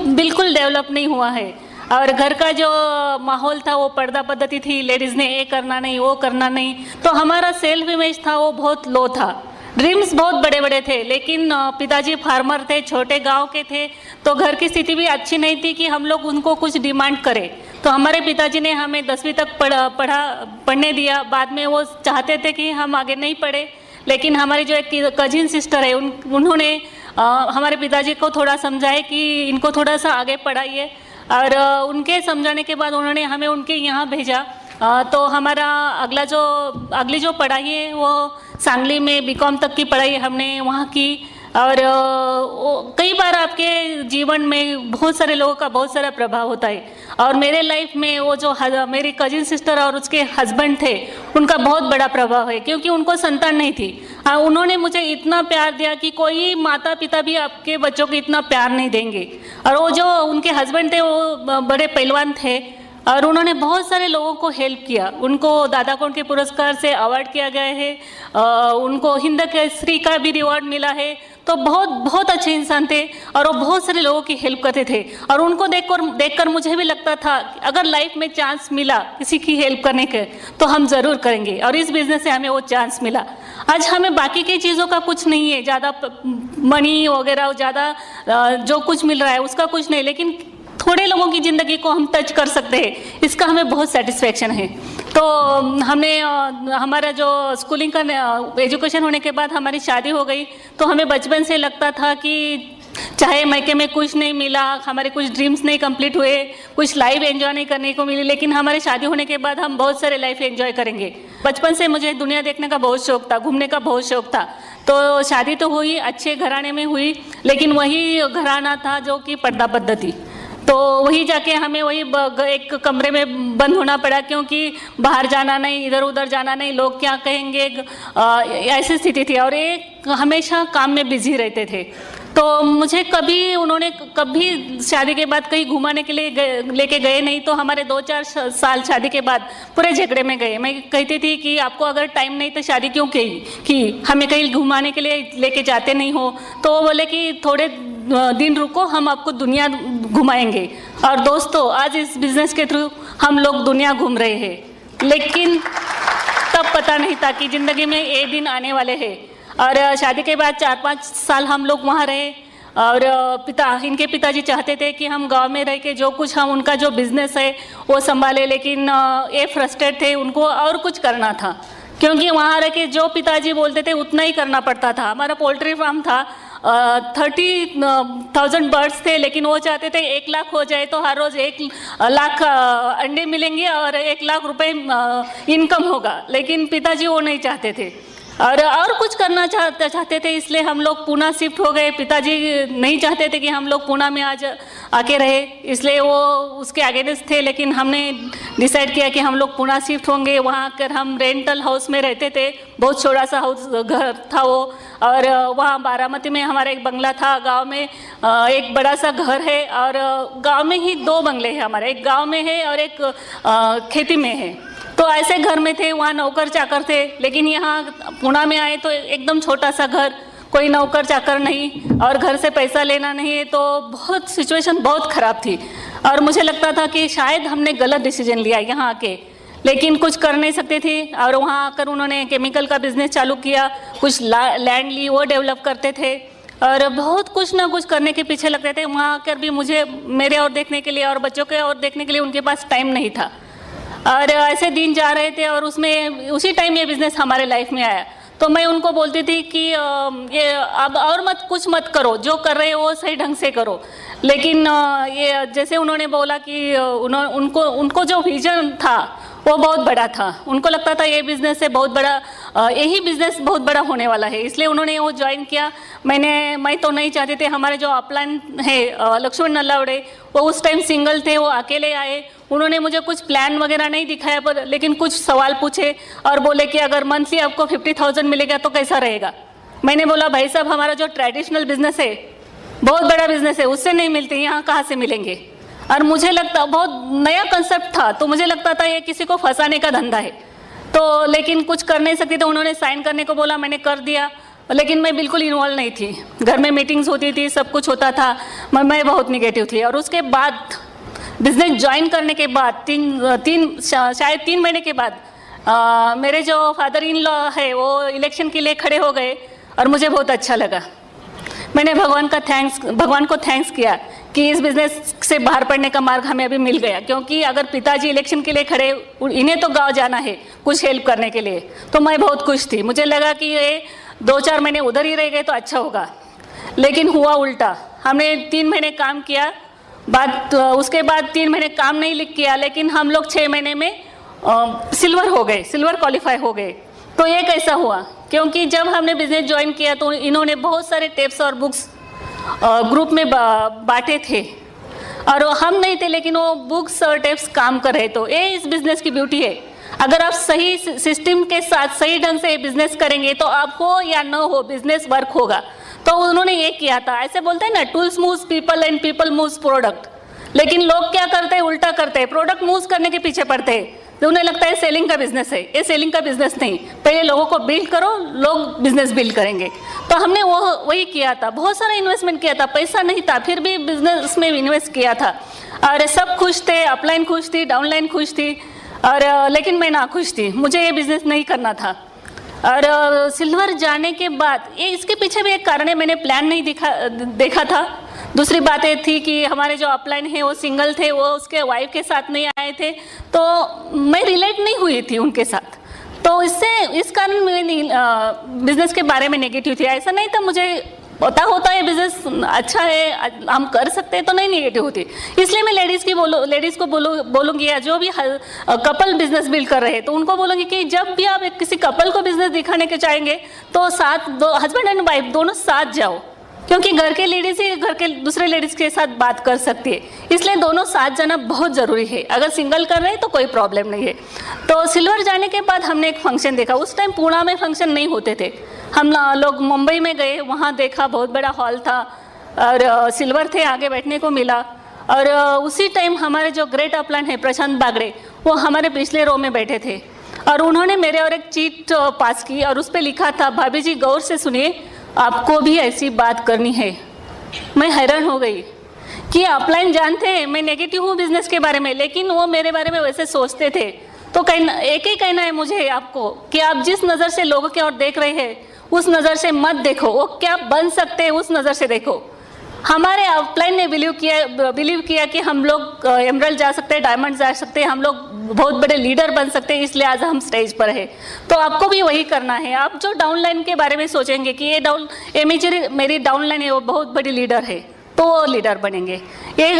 बिल्कुल डेवलप नहीं हुआ है। और घर का जो माहौल था वो पर्दा पद्धति थी, लेडीज़ ने ये करना नहीं वो करना नहीं, तो हमारा सेल्फ इमेज था वो बहुत लो था। ड्रीम्स बहुत बड़े बड़े थे, लेकिन पिताजी फार्मर थे, छोटे गांव के थे, तो घर की स्थिति भी अच्छी नहीं थी कि हम लोग उनको कुछ डिमांड करें। तो हमारे पिताजी ने हमें 10वीं तक पढ़ने दिया। बाद में वो चाहते थे कि हम आगे नहीं पढ़े, लेकिन हमारी जो एक कजिन सिस्टर है उन्होंने हमारे पिताजी को थोड़ा समझाया कि इनको थोड़ा सा आगे पढ़ाइए। और उनके समझाने के बाद उन्होंने हमें उनके यहाँ भेजा। तो हमारा अगली जो पढ़ाई है वो सांगली में बीकॉम तक की पढ़ाई हमने वहाँ की। और कई बार आपके जीवन में बहुत सारे लोगों का बहुत सारा प्रभाव होता है, और मेरे लाइफ में वो जो मेरी कजिन सिस्टर और उसके हस्बैंड थे उनका बहुत बड़ा प्रभाव है, क्योंकि उनको संतान नहीं थी। उन्होंने मुझे इतना प्यार दिया कि कोई माता पिता भी आपके बच्चों को इतना प्यार नहीं देंगे। और वो जो उनके हस्बैंड थे वो बड़े पहलवान थे, और उन्होंने बहुत सारे लोगों को हेल्प किया। उनको दादा कौंड के पुरस्कार से अवार्ड किया गया है, उनको हिंद केसरी का भी रिवॉर्ड मिला है। तो बहुत अच्छे इंसान थे, और वो बहुत सारे लोगों की हेल्प करते थे। और उनको देखकर मुझे भी लगता था अगर लाइफ में चांस मिला किसी की हेल्प करने के तो हम ज़रूर करेंगे, और इस बिज़नेस से हमें वो चांस मिला। आज हमें बाकी की चीज़ों का कुछ नहीं है, ज़्यादा मनी वगैरह ज़्यादा जो कुछ मिल रहा है उसका कुछ नहीं, लेकिन थोड़े लोगों की ज़िंदगी को हम टच कर सकते हैं, इसका हमें बहुत सेटिस्फेक्शन है। तो हमने हमारा जो स्कूलिंग का एजुकेशन होने के बाद हमारी शादी हो गई। तो हमें बचपन से लगता था कि चाहे मायके में कुछ नहीं मिला, हमारे कुछ ड्रीम्स नहीं कंप्लीट हुए, कुछ लाइफ एंजॉय नहीं करने को मिली, लेकिन हमारी शादी होने के बाद हम बहुत सारे लाइफ एंजॉय करेंगे। बचपन से मुझे दुनिया देखने का बहुत शौक था, घूमने का बहुत शौक था। तो शादी तो हुई, अच्छे घराने में हुई, लेकिन वही घराना था जो कि पर्दा पद्धति। तो वही जाके हमें वही एक कमरे में बंद होना पड़ा, क्योंकि बाहर जाना नहीं, इधर उधर जाना नहीं, लोग क्या कहेंगे, ऐसी स्थिति थी। और एक हमेशा काम में बिजी रहते थे। तो मुझे उन्होंने कभी शादी के बाद कहीं घुमाने के लिए लेके गए नहीं। तो हमारे 2-4 साल शादी के बाद पूरे झगड़े में गए। मैं कहती थी कि आपको अगर टाइम नहीं तो शादी क्यों की हमें कहीं घुमाने के लिए लेके जाते नहीं हो। तो वो बोले कि थोड़े दिन रुको, हम आपको दुनिया घुमाएंगे। और दोस्तों, आज इस बिज़नेस के थ्रू हम लोग दुनिया घूम रहे हैं, लेकिन तब पता नहीं था कि ज़िंदगी में ये दिन आने वाले हैं। और शादी के बाद 4-5 साल हम लोग वहाँ रहे। और इनके पिताजी चाहते थे कि हम गांव में रह के जो कुछ हम उनका जो बिज़नेस है वो संभाले, लेकिन ये फ्रस्ट्रेट थे, उनको और कुछ करना था। क्योंकि वहाँ रह के जो पिताजी बोलते थे उतना ही करना पड़ता था। हमारा पोल्ट्री फार्म था, 30,000 बर्ड्स थे, लेकिन वो चाहते थे 1 लाख हो जाए तो हर रोज़ 1 लाख अंडे मिलेंगे और 1 लाख रुपए इनकम होगा। लेकिन पिताजी वो नहीं चाहते थे, और कुछ करना चाहते थे, इसलिए हम लोग पूना शिफ्ट हो गए। पिताजी नहीं चाहते थे कि हम लोग पूना में आज आके रहे, इसलिए वो उसके अगेंस्ट थे। लेकिन हमने डिसाइड किया कि हम लोग पूना शिफ्ट होंगे। वहाँ आकर हम रेंटल हाउस में रहते थे, बहुत छोटा सा घर था वो। और वहाँ बारामती में हमारा एक बंगला था। गांव में एक बड़ा सा घर है, और गांव में ही 2 बंगले हैं हमारे, एक गांव में है और एक खेती में है। तो ऐसे घर में थे, वहाँ नौकर चाकर थे। लेकिन यहाँ पुणे में आए तो एकदम छोटा सा घर, कोई नौकर चाकर नहीं, और घर से पैसा लेना नहीं है। तो बहुत सिचुएशन बहुत ख़राब थी, और मुझे लगता था कि शायद हमने गलत डिसीजन लिया यहाँ आके, लेकिन कुछ कर नहीं सकते थे। और वहाँ आकर उन्होंने केमिकल का बिजनेस चालू किया, कुछ लैंड ली, वो डेवलप करते थे, और बहुत कुछ ना कुछ करने के पीछे लगते थे। वहाँ आकर भी मुझे मेरे और देखने के लिए और बच्चों के और देखने के लिए उनके पास टाइम नहीं था। और ऐसे दिन जा रहे थे, और उसी टाइम ये बिज़नेस हमारे लाइफ में आया। तो मैं उनको बोलती थी कि ये अब और कुछ मत करो, जो कर रहे हो वो सही ढंग से करो। लेकिन ये जैसे उन्होंने बोला कि उनको जो विजन था वो बहुत बड़ा था। उनको लगता था ये बिजनेस है बहुत बड़ा, यही बिजनेस बहुत बड़ा होने वाला है, इसलिए उन्होंने वो ज्वाइन किया। मैं तो नहीं चाहती थी। हमारे जो अपलाइन है लक्ष्मण नल्लावड़े, वो उस टाइम सिंगल थे, वो अकेले आए। उन्होंने मुझे कुछ प्लान वगैरह नहीं दिखाया, पर लेकिन कुछ सवाल पूछे और बोले कि अगर मंथली आपको 50,000 मिलेगा तो कैसा रहेगा। मैंने बोला भाई साहब, हमारा जो ट्रेडिशनल बिजनेस है, बहुत बड़ा बिजनेस है, उससे नहीं मिलते, यहाँ कहाँ से मिलेंगे। और मुझे लगता बहुत नया कंसेप्ट था, तो मुझे लगता था ये किसी को फंसाने का धंधा है, तो लेकिन कुछ कर नहीं सकती। तो उन्होंने साइन करने को बोला, मैंने कर दिया, लेकिन मैं बिल्कुल इन्वॉल्व नहीं थी। घर में मीटिंग्स होती थी, सब कुछ होता था, मैं बहुत निगेटिव थी। और उसके बाद बिजनेस ज्वाइन करने के बाद शायद 3 महीने के बाद मेरे जो फादर इन लॉ है वो इलेक्शन के लिए खड़े हो गए और मुझे बहुत अच्छा लगा। मैंने भगवान को थैंक्स किया कि इस बिजनेस से बाहर पड़ने का मार्ग हमें अभी मिल गया, क्योंकि अगर पिताजी इलेक्शन के लिए खड़े, इन्हें तो गांव जाना है कुछ हेल्प करने के लिए, तो मैं बहुत खुश थी। मुझे लगा कि ये 2-4 महीने उधर ही रह गए तो अच्छा होगा, लेकिन हुआ उल्टा। हमने 3 महीने काम किया, उसके बाद 3 महीने काम नहीं लिख किया, लेकिन हम लोग 6 महीने में सिल्वर हो गए, सिल्वर क्वालिफाई हो गए। तो ये कैसा हुआ, क्योंकि जब हमने बिजनेस ज्वाइन किया तो इन्होंने बहुत सारे टिप्स और बुक्स ग्रुप में बांटे थे, और हम नहीं थे, लेकिन वो बुक्स और टिप्स काम कर रहे। तो ये इस बिजनेस की ब्यूटी है। अगर आप सही सिस्टम के साथ सही ढंग से बिजनेस करेंगे तो आप हो या न हो, बिजनेस वर्क होगा। तो उन्होंने ये किया था। ऐसे बोलते हैं ना, tools moves people and people moves product, लेकिन लोग क्या करते हैं, उल्टा करते हैं, प्रोडक्ट मूव्स करने के पीछे पड़ते हैं। तो उन्हें लगता है सेलिंग का बिजनेस है, ये सेलिंग का बिजनेस नहीं, पहले लोगों को बिल्ड करो, लोग बिजनेस बिल्ड करेंगे। तो हमने वही किया था, बहुत सारा इन्वेस्टमेंट किया था, पैसा नहीं था, फिर भी बिजनेस में इन्वेस्ट किया था। और सब खुश थे, अपलाइन खुश थी, डाउनलाइन खुश थी, और लेकिन मैं ना खुश थी, मुझे ये बिजनेस नहीं करना था। और सिल्वर जाने के बाद ये इसके पीछे भी एक कारण है, मैंने प्लान नहीं देखा था। दूसरी बात ये थी कि हमारे जो अपलाइन है वो सिंगल थे, वो उसके वाइफ के साथ नहीं आए थे, तो मैं रिलेट नहीं हुई थी उनके साथ। तो इस कारण मैं बिजनेस के बारे में नेगेटिव थी। ऐसा नहीं था, मुझे पता होता है बिजनेस अच्छा है, हम कर सकते हैं, तो नहीं नेगेटिव होती। इसलिए मैं लेडीज़ को बोलूँगी, या जो भी कपल बिजनेस बिल्ड कर रहे हैं, तो उनको बोलूँगी कि जब भी आप किसी कपल को बिजनेस दिखाने के चाहेंगे तो हस्बैंड एंड वाइफ दोनों साथ जाओ, क्योंकि घर के लेडीज ही घर के दूसरे लेडीज के साथ बात कर सकती है, इसलिए दोनों साथ जाना बहुत ज़रूरी है। अगर सिंगल कर रहे हैं तो कोई प्रॉब्लम नहीं है। तो सिल्वर जाने के बाद हमने एक फंक्शन देखा। उस टाइम पुणे में फंक्शन नहीं होते थे, हम लोग मुंबई में गए, वहाँ देखा, बहुत बड़ा हॉल था और सिल्वर थे, आगे बैठने को मिला। और उसी टाइम हमारे जो ग्रेट अपलाइन है प्रशांत बागड़े, वो हमारे पिछले रो में बैठे थे, और उन्होंने मेरे और एक चीट पास की और उस पर लिखा था, भाभी जी गौर से सुनिए, आपको भी ऐसी बात करनी है। मैं हैरान हो गई कि अपलाइन जानते हैं मैं नेगेटिव हूँ बिजनेस के बारे में, लेकिन वो मेरे बारे में वैसे सोचते थे। तो एक ही कहना है मुझे आपको कि आप जिस नज़र से लोगों की ओर देख रहे हैं उस नज़र से मत देखो, वो क्या बन सकते हैं उस नज़र से देखो। हमारे अपलाइन ने बिलीव किया कि हम लोग एमरल्ड जा सकते हैं, डायमंड जा सकते हैं, हम लोग बहुत बड़े लीडर बन सकते हैं, इसलिए आज हम स्टेज पर है। तो आपको भी वही करना है। आप जो डाउनलाइन के बारे में सोचेंगे कि ये मेरी डाउनलाइन है, वो बहुत बड़ी लीडर है, तो वो लीडर बनेंगे।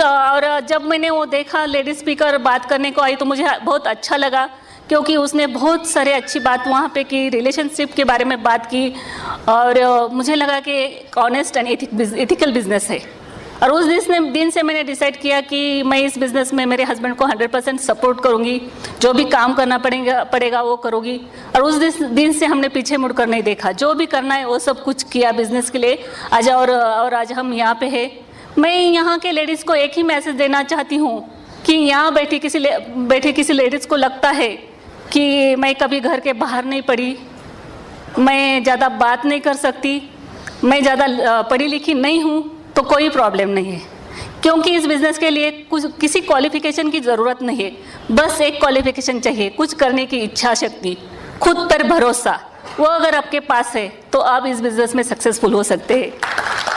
और जब मैंने वो देखा लेडी स्पीकर बात करने को आई, तो मुझे बहुत अच्छा लगा, क्योंकि उसने बहुत सारे अच्छी बात वहाँ पे की, रिलेशनशिप के बारे में बात की, और मुझे लगा कि ऑनेस्ट एंड एथिकल बिजनेस है। और उस दिन से मैंने डिसाइड किया कि मैं इस बिज़नेस में मेरे हस्बैंड को 100% सपोर्ट करूँगी, जो भी काम करना पड़ेगा वो करूँगी। और उस दिन से हमने पीछे मुड़कर नहीं देखा, जो भी करना है वो सब कुछ किया बिज़नेस के लिए। और आज हम यहाँ पे है। मैं यहाँ के लेडीज़ को एक ही मैसेज देना चाहती हूँ कि यहाँ बैठी किसी लेडीज़ को लगता है कि मैं कभी घर के बाहर नहीं पड़ी, मैं ज़्यादा बात नहीं कर सकती, मैं ज़्यादा पढ़ी लिखी नहीं हूँ, तो कोई प्रॉब्लम नहीं है, क्योंकि इस बिज़नेस के लिए किसी क्वालिफिकेशन की ज़रूरत नहीं है। बस एक क्वालिफिकेशन चाहिए, कुछ करने की इच्छा शक्ति, खुद पर भरोसा, वो अगर आपके पास है तो आप इस बिज़नेस में सक्सेसफुल हो सकते हैं।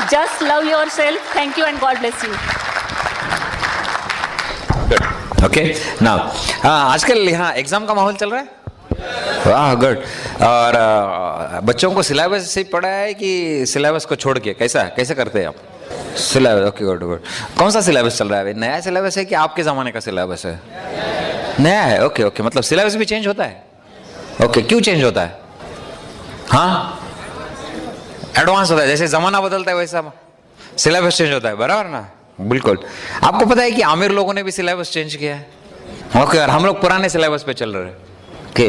Just love your self. Thank you and God bless you.
Okay now आजकल यहाँ एग्जाम का माहौल चल रहा है। वाह गुड। और बच्चों को सिलेबस से पढ़ा है कि सिलेबस को छोड़ के कैसे करते हैं आप? Syllabus, okay good good. कौन सा सिलेबस चल रहा है? नया सिलेबस है कि आपके ज़माने का सिलेबस है? नया है, ओके ओके, मतलब सिलेबस भी चेंज होता है? ओके, क्यों चेंज होता है? हाँ, एडवांस होता है, जैसे जमाना बदलता है वैसा सिलेबस चेंज होता है, बराबर ना? बिल्कुल। आपको पता है कि आमिर लोगों ने भी सिलेबस चेंज किया है? ओके, और हम लोग पुराने सिलेबस पे चल रहे हैं। ओके,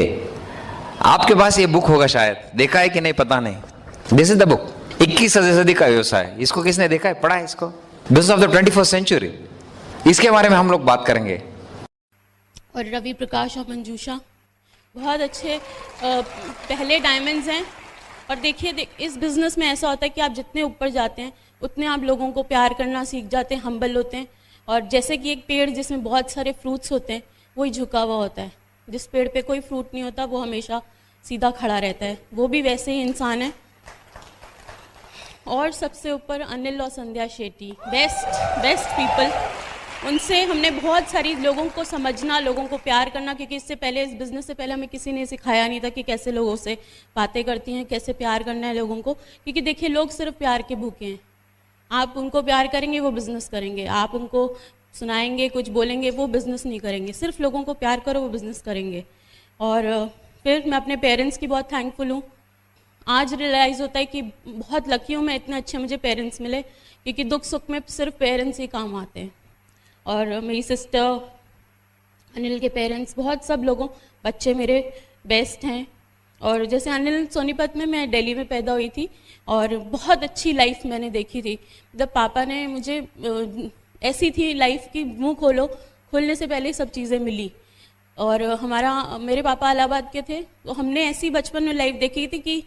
आपके पास ये बुक होगा शायद, देखा है कि नहीं पता नहीं। दिस इज द बुक, 21वीं सदी का व्यवसाय। इसको किसने देखा है, पढ़ा है इसको? Business of the 21st century, इसके बारे में हम लोग बात करेंगे।
और रवि प्रकाश और मंजूषा बहुत अच्छे पहले डायमंड्स हैं। और देखिए इस बिज़नेस में ऐसा होता है कि आप जितने ऊपर जाते हैं उतने आप लोगों को प्यार करना सीख जाते हैं, हम्बल होते हैं। और जैसे कि एक पेड़ जिसमें बहुत सारे फ्रूट्स होते हैं वही झुका हुआ होता है, जिस पेड़ पे कोई फ्रूट नहीं होता वो हमेशा सीधा खड़ा रहता है, वो भी वैसे ही इंसान है। और सबसे ऊपर अनिल और संध्या शेट्टी, बेस्ट पीपल। उनसे हमने बहुत सारी लोगों को समझना, लोगों को प्यार करना, क्योंकि इससे पहले इस बिज़नेस से पहले हमें किसी ने सिखाया नहीं था कि कैसे लोगों से बातें करती हैं, कैसे प्यार करना है लोगों को। क्योंकि देखिए लोग सिर्फ प्यार के भूखे हैं। आप उनको प्यार करेंगे वो बिज़नेस करेंगे, आप उनको सुनाएंगे कुछ बोलेंगे वो बिज़नेस नहीं करेंगे। सिर्फ लोगों को प्यार करो वो बिज़नेस करेंगे। और फिर मैं अपने पेरेंट्स की बहुत थैंकफुल हूँ। आज रियलाइज़ होता है कि बहुत लकी हूँ मैं, इतने अच्छे मुझे पेरेंट्स मिले, क्योंकि दुख सुख में सिर्फ पेरेंट्स ही काम आते हैं। और मेरी सिस्टर, अनिल के पेरेंट्स, बहुत सब लोगों, बच्चे मेरे बेस्ट हैं। और जैसे अनिल सोनीपत में, मैं दिल्ली में पैदा हुई थी और बहुत अच्छी लाइफ मैंने देखी थी। जब पापा ने मुझे ऐसी थी लाइफ की, मुंह खोलो, खोलने से पहले सब चीज़ें मिली। और मेरे पापा इलाहाबाद के थे, तो हमने ऐसी बचपन में लाइफ देखी थी कि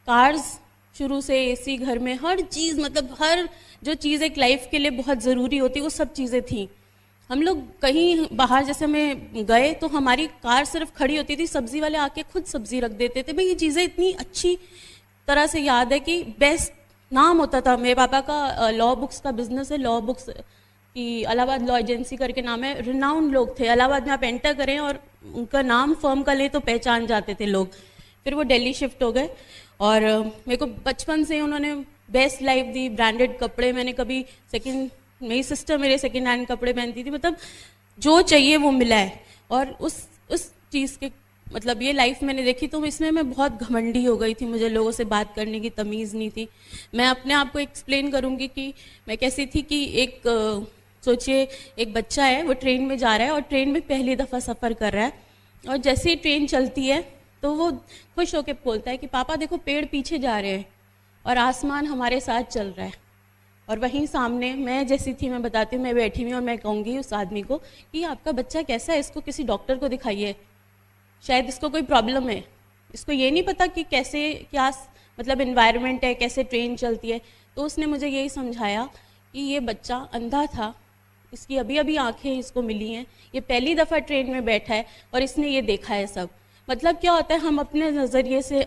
कार्स शुरू से, एसी घर में, हर चीज़, मतलब हर जो चीज़ एक लाइफ के लिए बहुत ज़रूरी होती वो सब चीज़ें थी। हम लोग कहीं बाहर जैसे में गए तो हमारी कार सिर्फ खड़ी होती थी, सब्ज़ी वाले आके खुद सब्ज़ी रख देते थे। भाई ये चीज़ें इतनी अच्छी तरह से याद है कि बेस्ट नाम होता था। मेरे पापा का लॉ बुक्स का बिजनेस है, लॉ बुक्स की इलाहाबाद लॉ एजेंसी करके नाम है। रिनाउंड लोग थे इलाहाबाद में, आप एंटर करें और उनका नाम फर्म का ले तो पहचान जाते थे लोग। फिर वो दिल्ली शिफ्ट हो गए और मेरे को बचपन से उन्होंने बेस्ट लाइफ दी। ब्रांडेड कपड़े मैंने कभी मेरी सिस्टर मेरे सेकेंड हैंड कपड़े पहनती थी, मतलब जो चाहिए वो मिला है। और उस चीज़ के मतलब ये लाइफ मैंने देखी तो इसमें मैं बहुत घमंडी हो गई थी, मुझे लोगों से बात करने की तमीज़ नहीं थी। मैं अपने आप को एक्सप्लेन करूँगी कि मैं कैसी थी कि सोचिए एक बच्चा है, वो ट्रेन में जा रहा है और ट्रेन में पहली दफ़ा सफ़र कर रहा है, और जैसे ही ट्रेन चलती है तो वो खुश होकर बोलता है कि पापा देखो पेड़ पीछे जा रहे हैं और आसमान हमारे साथ चल रहा है। और वहीं सामने मैं जैसी थी, मैं बताती हूँ, मैं बैठी हुई और मैं कहूँगी उस आदमी को कि आपका बच्चा कैसा है, इसको किसी डॉक्टर को दिखाइए, शायद इसको कोई प्रॉब्लम है, इसको ये नहीं पता कि कैसे क्या मतलब इन्वायरमेंट है, कैसे ट्रेन चलती है। तो उसने मुझे यही समझाया कि ये बच्चा अंधा था, इसकी अभी अभी आंखें इसको मिली हैं, ये पहली दफ़ा ट्रेन में बैठा है और इसने ये देखा है सब। मतलब क्या होता है, हम अपने नज़रिए से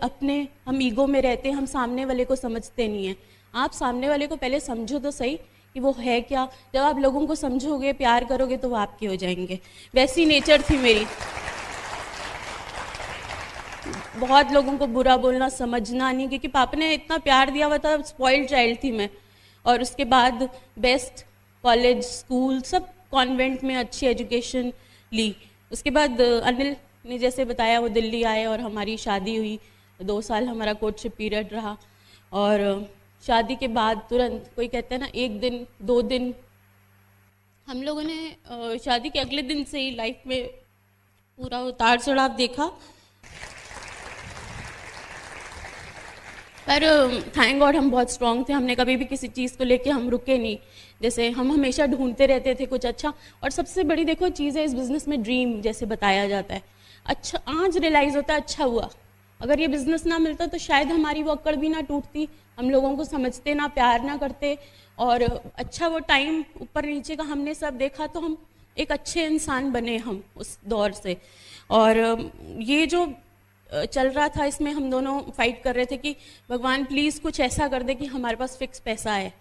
हम ईगो में रहते हैं, हम सामने वाले को समझते नहीं हैं। आप सामने वाले को पहले समझो तो सही कि वो है क्या। जब आप लोगों को समझोगे, प्यार करोगे तो वो आपके हो जाएंगे। वैसी नेचर थी मेरी, बहुत लोगों को बुरा बोलना, समझना नहीं, क्योंकि पापा ने इतना प्यार दिया हुआ था, स्पॉइल्ड चाइल्ड थी मैं। और उसके बाद बेस्ट कॉलेज, स्कूल, सब कॉन्वेंट में अच्छी एजुकेशन ली। उसके बाद अनिल ने जैसे बताया वो दिल्ली आए और हमारी शादी हुई। 2 साल हमारा कोर्टशिप पीरियड रहा और शादी के बाद तुरंत, कोई कहते हैं ना 1 दिन 2 दिन, हम लोगों ने शादी के अगले दिन से ही लाइफ में पूरा उतार चढ़ाव देखा। पर थैंक गॉड हम बहुत स्ट्रांग थे, हमने कभी भी किसी चीज़ को लेके हम रुके नहीं। जैसे हम हमेशा ढूंढते रहते थे कुछ अच्छा। और सबसे बड़ी देखो चीज़ है इस बिज़नेस में, ड्रीम जैसे बताया जाता है। अच्छा, आज रियलाइज़ होता है अच्छा हुआ, अगर ये बिज़नेस ना मिलता तो शायद हमारी वो अकड़ भी ना टूटती, हम लोगों को समझते ना, प्यार ना करते। और अच्छा वो टाइम ऊपर नीचे का हमने सब देखा तो हम एक अच्छे इंसान बने हम उस दौर से। और ये जो चल रहा था इसमें हम दोनों फाइट कर रहे थे कि भगवान प्लीज़ कुछ ऐसा कर दे कि हमारे पास फिक्स पैसा है।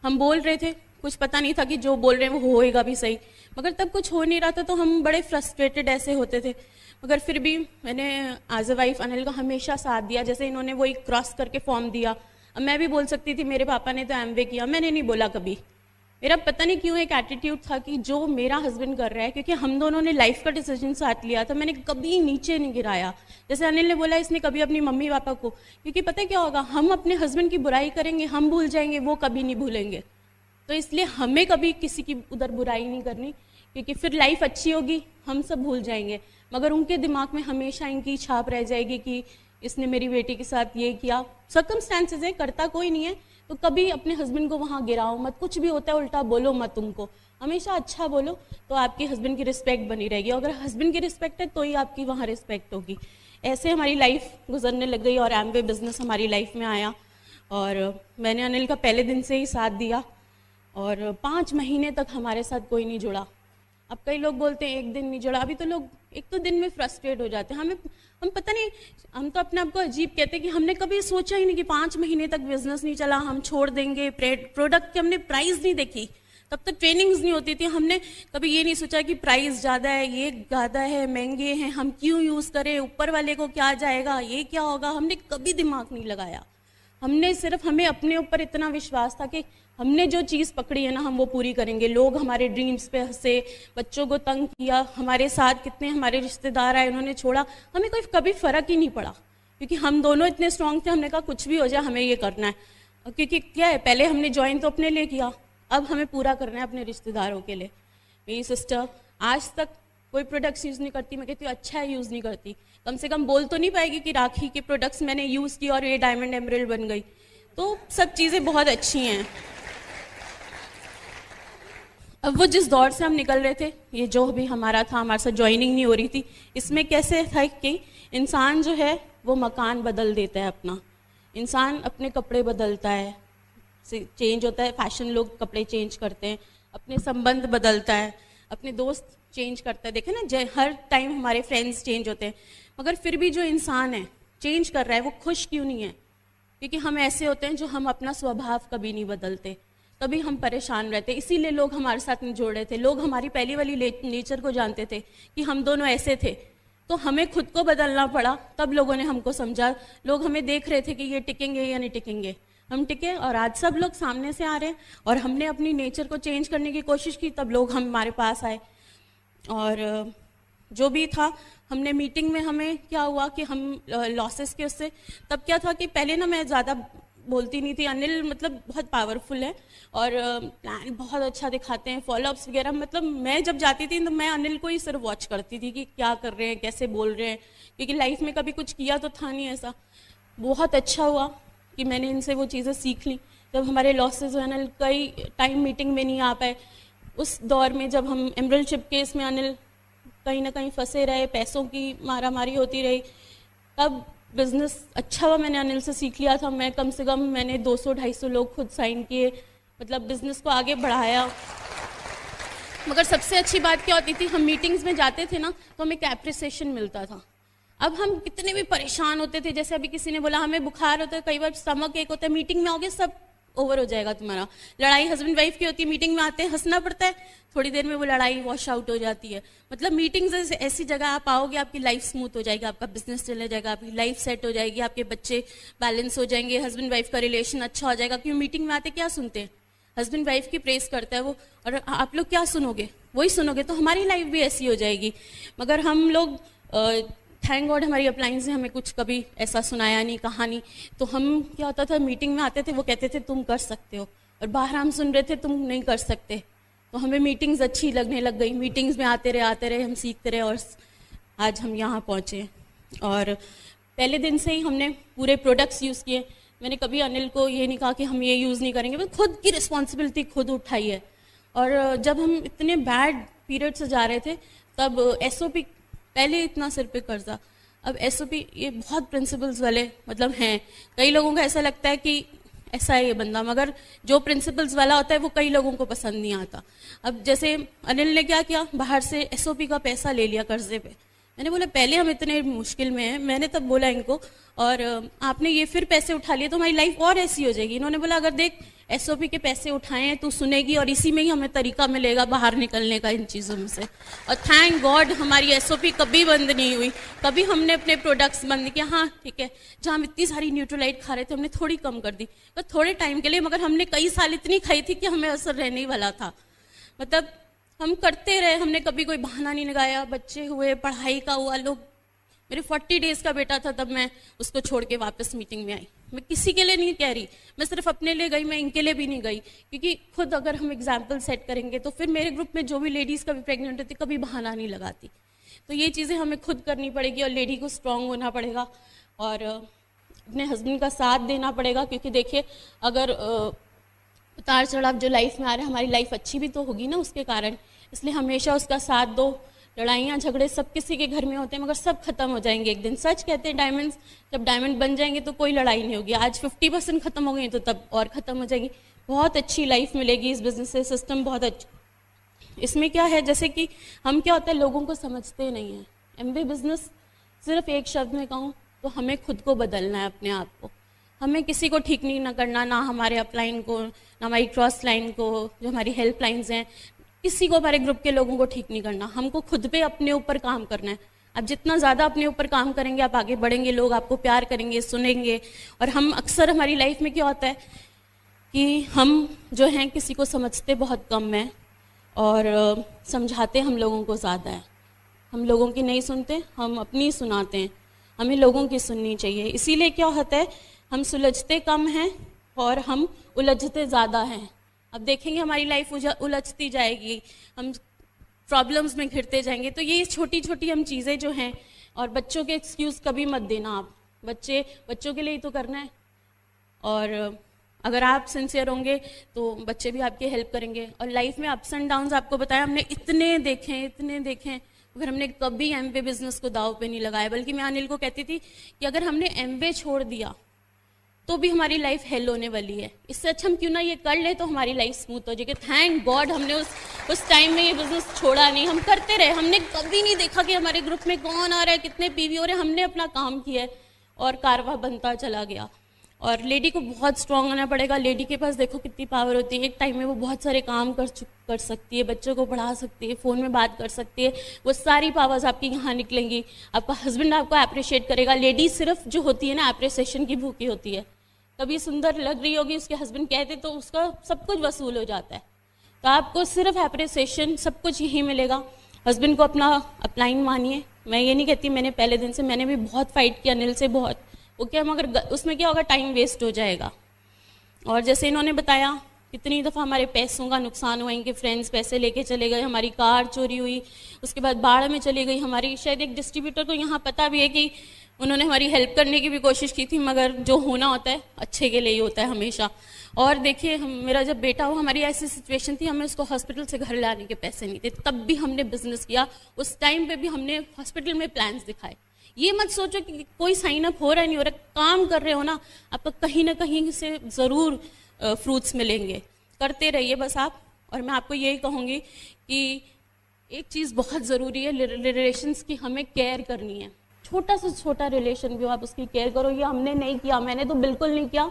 हम बोल रहे थे, कुछ पता नहीं था कि जो बोल रहे हैं वो होएगा भी सही, मगर तब कुछ हो नहीं रहा था तो हम बड़े फ्रस्ट्रेटेड ऐसे होते थे। मगर फिर भी मैंने एज अ वाइफ अनिल का हमेशा साथ दिया। जैसे इन्होंने वो एक क्रॉस करके फॉर्म दिया, अब मैं भी बोल सकती थी मेरे पापा ने तो एमवे किया, मैंने नहीं बोला कभी। मेरा पता नहीं क्यों एक एटीट्यूड था कि जो मेरा हस्बैंड कर रहा है, क्योंकि हम दोनों ने लाइफ का डिसीजन साथ लिया था, मैंने कभी नीचे नहीं गिराया। जैसे अनिल ने बोला इसने कभी अपनी मम्मी पापा को, क्योंकि पता है क्या होगा, हम अपने हस्बैंड की बुराई करेंगे, हम भूल जाएंगे, वो कभी नहीं भूलेंगे। तो इसलिए हमें कभी किसी की उधर बुराई नहीं करनी, क्योंकि फिर लाइफ अच्छी होगी, हम सब भूल जाएंगे, मगर उनके दिमाग में हमेशा इनकी छाप रह जाएगी कि इसने मेरी बेटी के साथ ये किया। सर्कमस्टेंसेस है, करता कोई नहीं है, तो कभी अपने हस्बैंड को वहाँ गिराओ मत, कुछ भी होता है उल्टा बोलो मत उनको, हमेशा अच्छा बोलो, तो आपके हस्बैंड की रिस्पेक्ट बनी रहेगी। अगर हस्बैंड की रिस्पेक्ट है तो ही आपकी वहाँ रिस्पेक्ट होगी। ऐसे हमारी लाइफ गुजरने लग गई और एमवे बिजनेस हमारी लाइफ में आया, और मैंने अनिल का पहले दिन से ही साथ दिया, और 5 महीने तक हमारे साथ कोई नहीं जुड़ा। अब कई लोग बोलते हैं एक दिन नहीं जुड़ा, अभी तो लोग एक तो दिन में फ्रस्ट्रेट हो जाते हैं। हम पता नहीं, हम तो अपने आप को अजीब कहते हैं कि हमने कभी सोचा ही नहीं कि 5 महीने तक बिजनेस नहीं चला, हम छोड़ देंगे। प्रोडक्ट की हमने प्राइस नहीं देखी, तब तक ट्रेनिंग्स नहीं होती थी, हमने कभी ये नहीं सोचा कि प्राइस ज़्यादा है, ये ज़्यादा है, महंगे हैं, हम क्यों यूज़ करें, ऊपर वाले को क्या जाएगा, ये क्या होगा, हमने कभी दिमाग नहीं लगाया। हमने सिर्फ, हमें अपने ऊपर इतना विश्वास था कि हमने जो चीज़ पकड़ी है ना, हम वो पूरी करेंगे। लोग हमारे ड्रीम्स पे हंसे, बच्चों को तंग किया, हमारे साथ कितने हमारे रिश्तेदार आए, उन्होंने छोड़ा, हमें कोई कभी फ़र्क ही नहीं पड़ा, क्योंकि हम दोनों इतने स्ट्रांग थे। हमने कहा कुछ भी हो जाए हमें ये करना है, क्योंकि क्या है, पहले हमने ज्वाइन तो अपने लिए किया, अब हमें पूरा करना है अपने रिश्तेदारों के लिए। मेरी सिस्टर आज तक कोई प्रोडक्ट्स यूज़ नहीं करती, मैं कहती हूँ अच्छा है यूज़ नहीं करती, कम से कम बोल तो नहीं पाएगी कि राखी के प्रोडक्ट्स मैंने यूज़ किया और ये डायमंड एमराल्ड बन गई। तो सब चीज़ें बहुत अच्छी हैं। अब वो जिस दौर से हम निकल रहे थे, ये जो भी हमारा था, हमारे साथ ज्वाइनिंग नहीं हो रही थी, इसमें कैसे था कि इंसान जो है वो मकान बदल देता है अपना, इंसान अपने कपड़े बदलता है, चेंज होता है फैशन, लोग कपड़े चेंज करते हैं, अपने संबंध बदलता है, अपने दोस्त चेंज करता है। देखे ना, हर टाइम हमारे फ्रेंड्स चेंज होते हैं, मगर फिर भी जो इंसान है चेंज कर रहा है, वो खुश क्यों नहीं है? क्योंकि हम ऐसे होते हैं जो हम अपना स्वभाव कभी नहीं बदलते, तभी हम परेशान रहते। इसीलिए लोग हमारे साथ नहीं जोड़ रहे थे। लोग हमारी पहली वाली नेचर को जानते थे कि हम दोनों ऐसे थे, तो हमें खुद को बदलना पड़ा, तब लोगों ने हमको समझा। लोग हमें देख रहे थे कि ये टिकेंगे या नहीं टिकेंगे, हम टिके, और आज सब लोग सामने से आ रहे हैं, और हमने अपनी नेचर को चेंज करने की कोशिश की, तब लोग हमारे पास आए। और जो भी था, हमने मीटिंग में, हमें क्या हुआ कि हम लॉसेस के उससे, तब क्या था कि पहले ना मैं ज़्यादा बोलती नहीं थी। अनिल मतलब बहुत पावरफुल है और प्लान बहुत अच्छा दिखाते हैं, फॉलोअप्स वगैरह, मतलब मैं जब जाती थी तो मैं अनिल को ही सिर्फ वॉच करती थी कि क्या कर रहे हैं, कैसे बोल रहे हैं, क्योंकि लाइफ में कभी कुछ किया तो था नहीं ऐसा। बहुत अच्छा हुआ कि मैंने इनसे वो चीज़ें सीख ली। जब हमारे लॉसेज हुए, अनिल कई टाइम मीटिंग में नहीं आ पाए, उस दौर में जब हम एमराल्ड शिप केस में अनिल कहीं ना कहीं फंसे रहे, पैसों की मारामारी होती रही, तब बिज़नेस अच्छा हुआ, मैंने अनिल से सीख लिया था। मैं कम से कम मैंने 200-250 लोग खुद साइन किए, मतलब बिज़नेस को आगे बढ़ाया। मगर सबसे अच्छी बात क्या होती थी, हम मीटिंग्स में जाते थे ना, तो हमें एक एप्रिसिएशन मिलता था। अब हम कितने भी परेशान होते थे, जैसे अभी किसी ने बोला हमें बुखार होता है, कई बार स्टमक एक होता है, मीटिंग में आओगे सब ओवर हो जाएगा तुम्हारा। लड़ाई हस्बैंड वाइफ की होती है, मीटिंग में आते हैं हंसना पड़ता है, थोड़ी देर में वो लड़ाई वॉश आउट हो जाती है। मतलब मीटिंग्स ऐसी जगह आप आओगे, आपकी लाइफ स्मूथ हो जाएगी, आपका बिजनेस चले जाएगा, आपकी लाइफ सेट हो जाएगी, आपके बच्चे बैलेंस हो जाएंगे, हस्बैंड वाइफ का रिलेशन अच्छा हो जाएगा। क्योंकि मीटिंग में आते क्या सुनते हैं, हस्बैंड वाइफ की प्रेस करता है वो, और आप लोग क्या सुनोगे, वही सुनोगे, तो हमारी लाइफ भी ऐसी हो जाएगी। मगर हम लोग थैंक गॉड हमारी अप्लायंस ने हमें कुछ कभी ऐसा सुनाया नहीं, कहा नहीं। तो हम क्या होता था, मीटिंग में आते थे, वो कहते थे तुम कर सकते हो, और बाहर हम सुन रहे थे तुम नहीं कर सकते। तो हमें मीटिंग्स अच्छी लगने लग गई, मीटिंग्स में आते रहे हम सीखते रहे, और आज हम यहाँ पहुँचे। और पहले दिन से ही हमने पूरे प्रोडक्ट्स यूज़ किए। मैंने कभी अनिल को ये नहीं कहा कि हम ये यूज़ नहीं करेंगे, बस खुद की रिस्पॉन्सिबिलिटी खुद उठाई है। और जब हम इतने बैड पीरियड से जा रहे थे, तब SOP, पहले इतना सिर पे कर्जा, अब SOP ये बहुत प्रिंसिपल्स वाले मतलब हैं। कई लोगों को ऐसा लगता है कि ऐसा है ये बंदा, मगर जो प्रिंसिपल्स वाला होता है वो कई लोगों को पसंद नहीं आता। अब जैसे अनिल ने क्या किया, बाहर से SOP का पैसा ले लिया कर्जे पे, मैंने बोला पहले हम इतने मुश्किल में हैं, मैंने तब बोला इनको, और आपने ये फिर पैसे उठा लिए तो हमारी लाइफ और ऐसी हो जाएगी। इन्होंने बोला अगर देख एसओपी के पैसे उठाए हैं तू सुनेगी और इसी में ही हमें तरीका मिलेगा बाहर निकलने का इन चीज़ों में से। और थैंक गॉड हमारी एसओपी कभी बंद नहीं हुई, कभी हमने अपने प्रोडक्ट्स बंद नहीं किया। हाँ ठीक है, जहाँ हम इतनी सारी न्यूट्रोलाइट खा रहे थे हमने थोड़ी कम कर दी, पर थोड़े टाइम के लिए, मगर हमने कई साल इतनी खाई थी कि हमें असर रहने ही वाला था। मतलब हम करते रहे, हमने कभी कोई बहाना नहीं लगाया। बच्चे हुए, पढ़ाई का हुआ, लोग, मेरे 40 डेज का बेटा था तब मैं उसको छोड़ के वापस मीटिंग में आई। मैं किसी के लिए नहीं कह रही, मैं सिर्फ अपने लिए गई, मैं इनके लिए भी नहीं गई, क्योंकि खुद अगर हम एग्जाम्पल सेट करेंगे तो फिर मेरे ग्रुप में जो भी लेडीज़ कभी प्रेग्नेंट होती कभी बहाना नहीं लगाती। तो ये चीज़ें हमें खुद करनी पड़ेगी और लेडी को स्ट्रांग होना पड़ेगा और अपने हस्बैंड का साथ देना पड़ेगा, क्योंकि देखिए अगर उतार चढ़ाव जो लाइफ में आ रहे हैं, हमारी लाइफ अच्छी भी तो होगी ना उसके कारण, इसलिए हमेशा उसका साथ दो। लड़ाइयाँ झगड़े सब किसी के घर में होते हैं, मगर सब खत्म हो जाएंगे एक दिन। सच कहते हैं डायमंड्स, जब डायमंड बन जाएंगे तो कोई लड़ाई नहीं होगी। आज 50% खत्म हो गई तो तब और ख़त्म हो जाएगी। बहुत अच्छी लाइफ मिलेगी इस बिज़नेस से, सिस्टम बहुत अच्छा। इसमें क्या है, जैसे कि हम क्या होता है लोगों को समझते नहीं हैं। एमवे बिज़नेस सिर्फ एक शब्द में कहूँ तो हमें खुद को बदलना है, अपने आप को। हमें किसी को ठीक नहीं ना करना, ना हमारे अपलाइन को, ना हमारी क्रॉस लाइन को, जो हमारी हेल्प लाइन्स हैं, किसी को, हमारे ग्रुप के लोगों को ठीक नहीं करना। हमको खुद पे अपने ऊपर काम करना है। आप जितना ज़्यादा अपने ऊपर काम करेंगे आप आगे बढ़ेंगे, लोग आपको प्यार करेंगे, सुनेंगे। और हम अक्सर हमारी लाइफ में क्या होता है कि हम जो हैं किसी को समझते बहुत कम हैं और समझाते हम लोगों को ज़्यादा है। हम लोगों की नहीं सुनते, हम अपनी सुनाते हैं। हमें लोगों की सुननी चाहिए। इसीलिए क्या होता है, हम सुलझते कम हैं और हम उलझते ज़्यादा हैं। अब देखेंगे हमारी लाइफ उलझती जाएगी, हम प्रॉब्लम्स में घिरते जाएंगे। तो ये छोटी छोटी हम चीज़ें जो हैं, और बच्चों के एक्सक्यूज़ कभी मत देना आप। बच्चों के लिए ही तो करना है, और अगर आप सिंसियर होंगे तो बच्चे भी आपकी हेल्प करेंगे। और लाइफ में अप्स एंड डाउन्स आपको बताया हमने इतने देखे, मगर हमने कभी एमवे बिजनेस को दाव पे नहीं लगाया। बल्कि मैं अनिल को कहती थी कि अगर हमने एमवे छोड़ दिया तो भी हमारी लाइफ हेल होने वाली है, इससे अच्छा हम क्यों ना ये कर ले तो हमारी लाइफ स्मूथ हो जाएगी। थैंक गॉड हमने उस टाइम में ये बिजनेस छोड़ा नहीं, हम करते रहे। हमने कभी नहीं देखा कि हमारे ग्रुप में कौन आ रहा है, कितने पीवी हो रहे हैं। हमने अपना काम किया है और कारवा बनता चला गया। और लेडी को बहुत स्ट्रांग होना पड़ेगा। लेडी के पास देखो कितनी पावर होती है, एक टाइम में वो बहुत सारे काम कर सकती है, बच्चों को पढ़ा सकती है, फ़ोन में बात कर सकती है। वो सारी पावर्स आपकी यहाँ निकलेंगी। आपका हस्बैंड आपको अप्रिशिएट करेगा। लेडी सिर्फ जो होती है ना अप्रिसिएशन की भूखी होती है। कभी सुंदर लग रही होगी, उसके हस्बैंड कहते तो उसका सब कुछ वसूल हो जाता है। तो आपको सिर्फ अप्रिसिएशन सब कुछ यही मिलेगा। हस्बैंड को अपना अपलाइन मानिए। मैं ये नहीं कहती, मैंने पहले दिन से मैंने भी बहुत फाइट किया अनिल से, बहुत वो क्या, मगर उसमें क्या होगा, टाइम वेस्ट हो जाएगा। और जैसे इन्होंने बताया कितनी दफ़ा हमारे पैसों का नुकसान हुआ, इनके फ्रेंड्स पैसे लेके चले गए, हमारी कार चोरी हुई, उसके बाद बाढ़ में चली गई हमारी। शायद एक डिस्ट्रीब्यूटर को यहाँ पता भी है कि उन्होंने हमारी हेल्प करने की भी कोशिश की थी, मगर जो होना होता है अच्छे के लिए ही होता है हमेशा। और देखिए मेरा जब बेटा हुआ, हमारी ऐसी सिचुएशन थी, हमें उसको हॉस्पिटल से घर लाने के पैसे नहीं थे, तब भी हमने बिजनेस किया। उस टाइम पे भी हमने हॉस्पिटल में प्लान्स दिखाए। ये मत सोचो कि कोई साइन अप हो रहा नहीं हो रहा, काम कर रहे हो ना, आपको कहीं ना कहीं से ज़रूर फ्रूट्स मिलेंगे। करते रहिए बस आप। और मैं आपको यही कहूँगी कि एक चीज़ बहुत ज़रूरी है, रिलेशंस की हमें केयर करनी है। छोटा से छोटा रिलेशन भी हो, आप उसकी केयर करो। ये हमने नहीं किया, मैंने तो बिल्कुल नहीं किया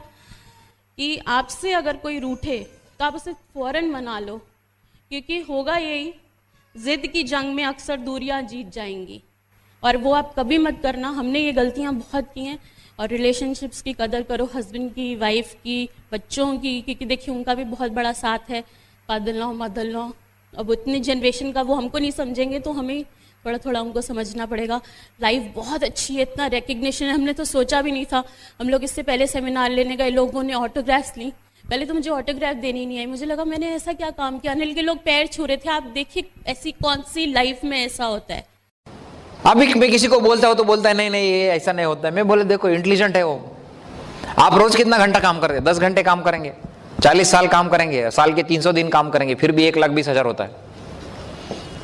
कि आपसे अगर कोई रूठे तो आप उसे फ़ौरन मना लो, क्योंकि होगा यही, ज़िद की जंग में अक्सर दूरियां जीत जाएंगी, और वो आप कभी मत करना। हमने ये गलतियां बहुत की हैं। और रिलेशनशिप्स की कदर करो, हस्बैंड की, वाइफ की, बच्चों की, क्योंकि देखिए उनका भी बहुत बड़ा साथ है। फादर लॉ, मदर लॉ, अब इतनी जनरेशन का वो हमको नहीं समझेंगे तो हमें थोड़ा थोड़ा उनको समझना पड़ेगा। लाइफ बहुत अच्छी है, इतना रिकग्निशन है, हमने तो सोचा भी नहीं था। हम लोग इससे पहले सेमिनार लेने गए, लोगों ने ऑटोग्राफ्स ली। पहले तो मुझे ऑटोग्राफ देनी नहीं आई, मुझे लगा मैंने ऐसा क्या काम किया। अनिल के लोग पैर छू रहे थे। आप देखिए ऐसी कौन सी लाइफ में ऐसा होता है।
अभी मैं किसी को बोलता हूं तो बोलता है नहीं ये ऐसा नहीं होता है। मैं बोले देखो इंटेलिजेंट है वो। आप रोज कितना घंटा काम करते हैं? 10 घंटे काम करेंगे, 40 साल काम करेंगे, साल के 300 दिन काम करेंगे, फिर भी 1,20,000 होता है।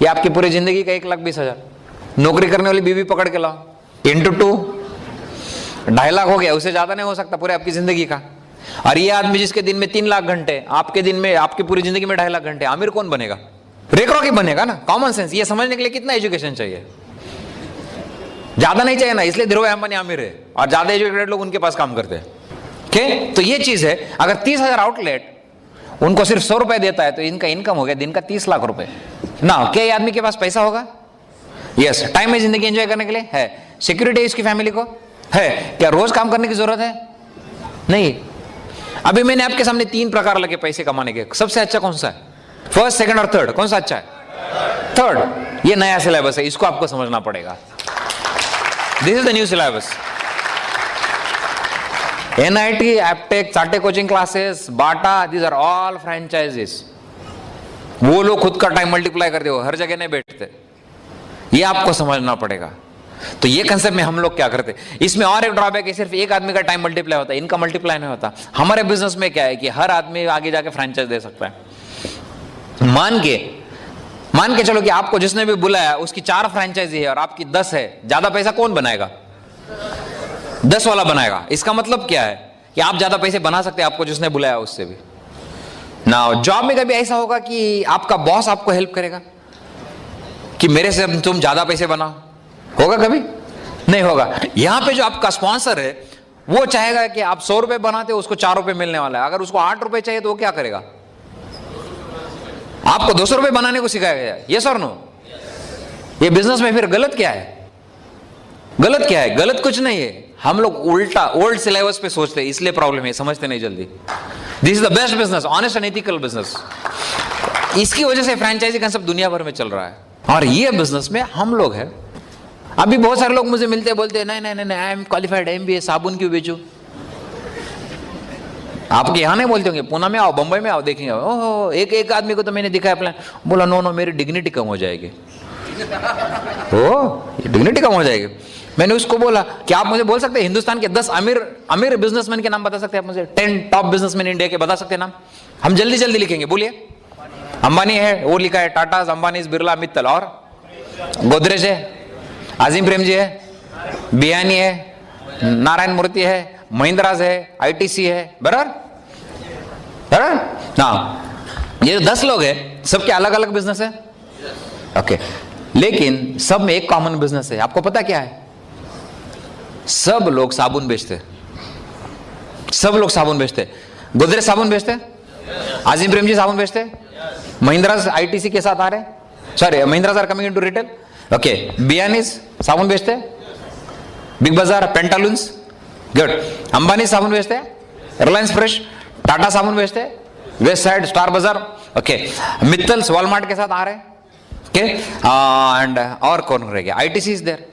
ये आपकी पूरी जिंदगी का 1,20,000। नौकरी करने वाली बीवी पकड़ के लाओ, इंटू 2 2.5 लाख हो गया, उससे ज्यादा नहीं हो सकता पूरे आपकी जिंदगी का। और ये आदमी जिसके दिन में 3 लाख घंटे, आपके दिन में, आपकी पूरी जिंदगी में 2.5 लाख घंटे, अमीर कौन बनेगा? रेकरो की बनेगा ना। कॉमन सेंस, ये समझने के लिए कितना एजुकेशन चाहिए? ज्यादा नहीं चाहिए ना, इसलिए धीरूभाई अंबानी अमीर है और ज्यादा एजुकेटेड लोग उनके पास काम करते हैं। तो ये चीज है, अगर 30,000 आउटलेट उनको सिर्फ 100 रुपए देता है तो इनका इनकम हो गया दिन का 30 लाख रुपए ना। क्या आदमी के पास पैसा होगा? यस। टाइम में जिंदगी एंजॉय करने के लिए है। सिक्योरिटी इसकी फैमिली को है। क्या रोज काम करने की जरूरत है? नहीं। अभी मैंने आपके सामने 3 प्रकार लगे पैसे कमाने के। सबसे अच्छा कौन सा है? फर्स्ट, सेकंड और थर्ड, कौन सा अच्छा है? थर्ड। ये नया सिलेबस है, इसको आपको समझना पड़ेगा। This is the new syllabus. NIT, Aptech, Chate coaching classes, Bata, these are all franchises. वो लोग खुद का टाइम मल्टीप्लाई करते हो, हर जगह नहीं बैठते। ये आपको समझना पड़ेगा। तो ये कंसेप्ट में हम लोग क्या करते, इसमें और एक ड्रॉबैक है, सिर्फ एक आदमी का टाइम मल्टीप्लाई होता है, इनका मल्टीप्लाई नहीं होता। हमारे बिजनेस में क्या है कि हर आदमी आगे जाके फ्रेंचाइज दे सकता है। मान के चलो कि आपको जिसने भी बुलाया उसकी 4 फ्रेंचाइजी है और आपकी 10 है, ज्यादा पैसा कौन बनाएगा? 10 वाला बनाएगा। इसका मतलब क्या है कि आप ज्यादा पैसे बना सकते हैं आपको जिसने बुलाया उससे भी ना। जॉब में कभी ऐसा होगा कि आपका बॉस आपको हेल्प करेगा कि मेरे से तुम ज्यादा पैसे बनाओ? होगा कभी? नहीं होगा। यहां पे जो आपका स्पॉन्सर है वो चाहेगा कि आप 100 रुपए बनाते हो, उसको 4 रुपए मिलने वाला है। अगर उसको 8 रुपए चाहिए तो वो क्या करेगा? आपको 200 रुपए बनाने को सिखाया गया। यस और नो? ये बिजनेस में फिर गलत क्या है? गलत क्या है? गलत कुछ नहीं है। हम लोग उल्टा ओल्ड सिलेबस पे सोचते हैं, इसलिए प्रॉब्लम है, समझते नहीं जल्दी। This is the best business, honest and ethical business. इसकी वजह से फ्रेंचाइजी कंसेप्ट दुनिया भर में चल रहा है और ये बिजनेस में हम लोग हैं। अभी बहुत सारे लोग मुझे मिलते हैं, बोलते हैं नहीं नहीं नहीं, आई एम क्वालिफाइड MBA, साबुन क्यों बेचूं? आपके यहां नहीं बोलते होंगे, पुणे में आओ, बंबई में आओ, देखेंगे। ओहो, एक आदमी को तो मैंने दिखाया प्लान, बोला नो मेरी डिग्निटी कम हो जाएगी। डिग्निटी कम हो जाएगी। मैंने उसको बोला कि आप मुझे बोल सकते हैं हिंदुस्तान के 10 अमीर बिजनेसमैन के नाम बता सकते हैं? आप मुझे 10 टॉप बिजनेसमैन इंडिया के बता सकते हैं नाम? हम जल्दी जल्दी लिखेंगे, बोलिए। अंबानी है, वो लिखा है, टाटा, अंबानी, बिरला, मित्तल, और गोदरेज है, आजिम प्रेमजी है, बियानी है, नारायण मूर्ति है, महिंद्राज है, ITC है, बराबर ना। ये 10 लोग हैं, सबके अलग अलग बिजनेस है। ओके, लेकिन सब में एक कॉमन बिजनेस है। आपको पता क्या है? सब लोग साबुन बेचते। सब लोग साबुन बेचते। गोदरेज साबुन बेचते, आजिम प्रेमजी साबुन बेचते, महिंद्रा ITC के साथ आ रहे, sorry Mahindra are coming into retail. Okay, Biyani's साबुन बेचते, बिग बाजार, पेंटालून्स, गुड। अंबानी साबुन बेचते, रिलायंस फ्रेश, टाटा साबुन बेचते, वेस्ट साइड, स्टार बाजार, ओके, मित्तल्स वॉलमार्ट के साथ आ रहे, ओके, एंड और कौन रह गया? ITC is there.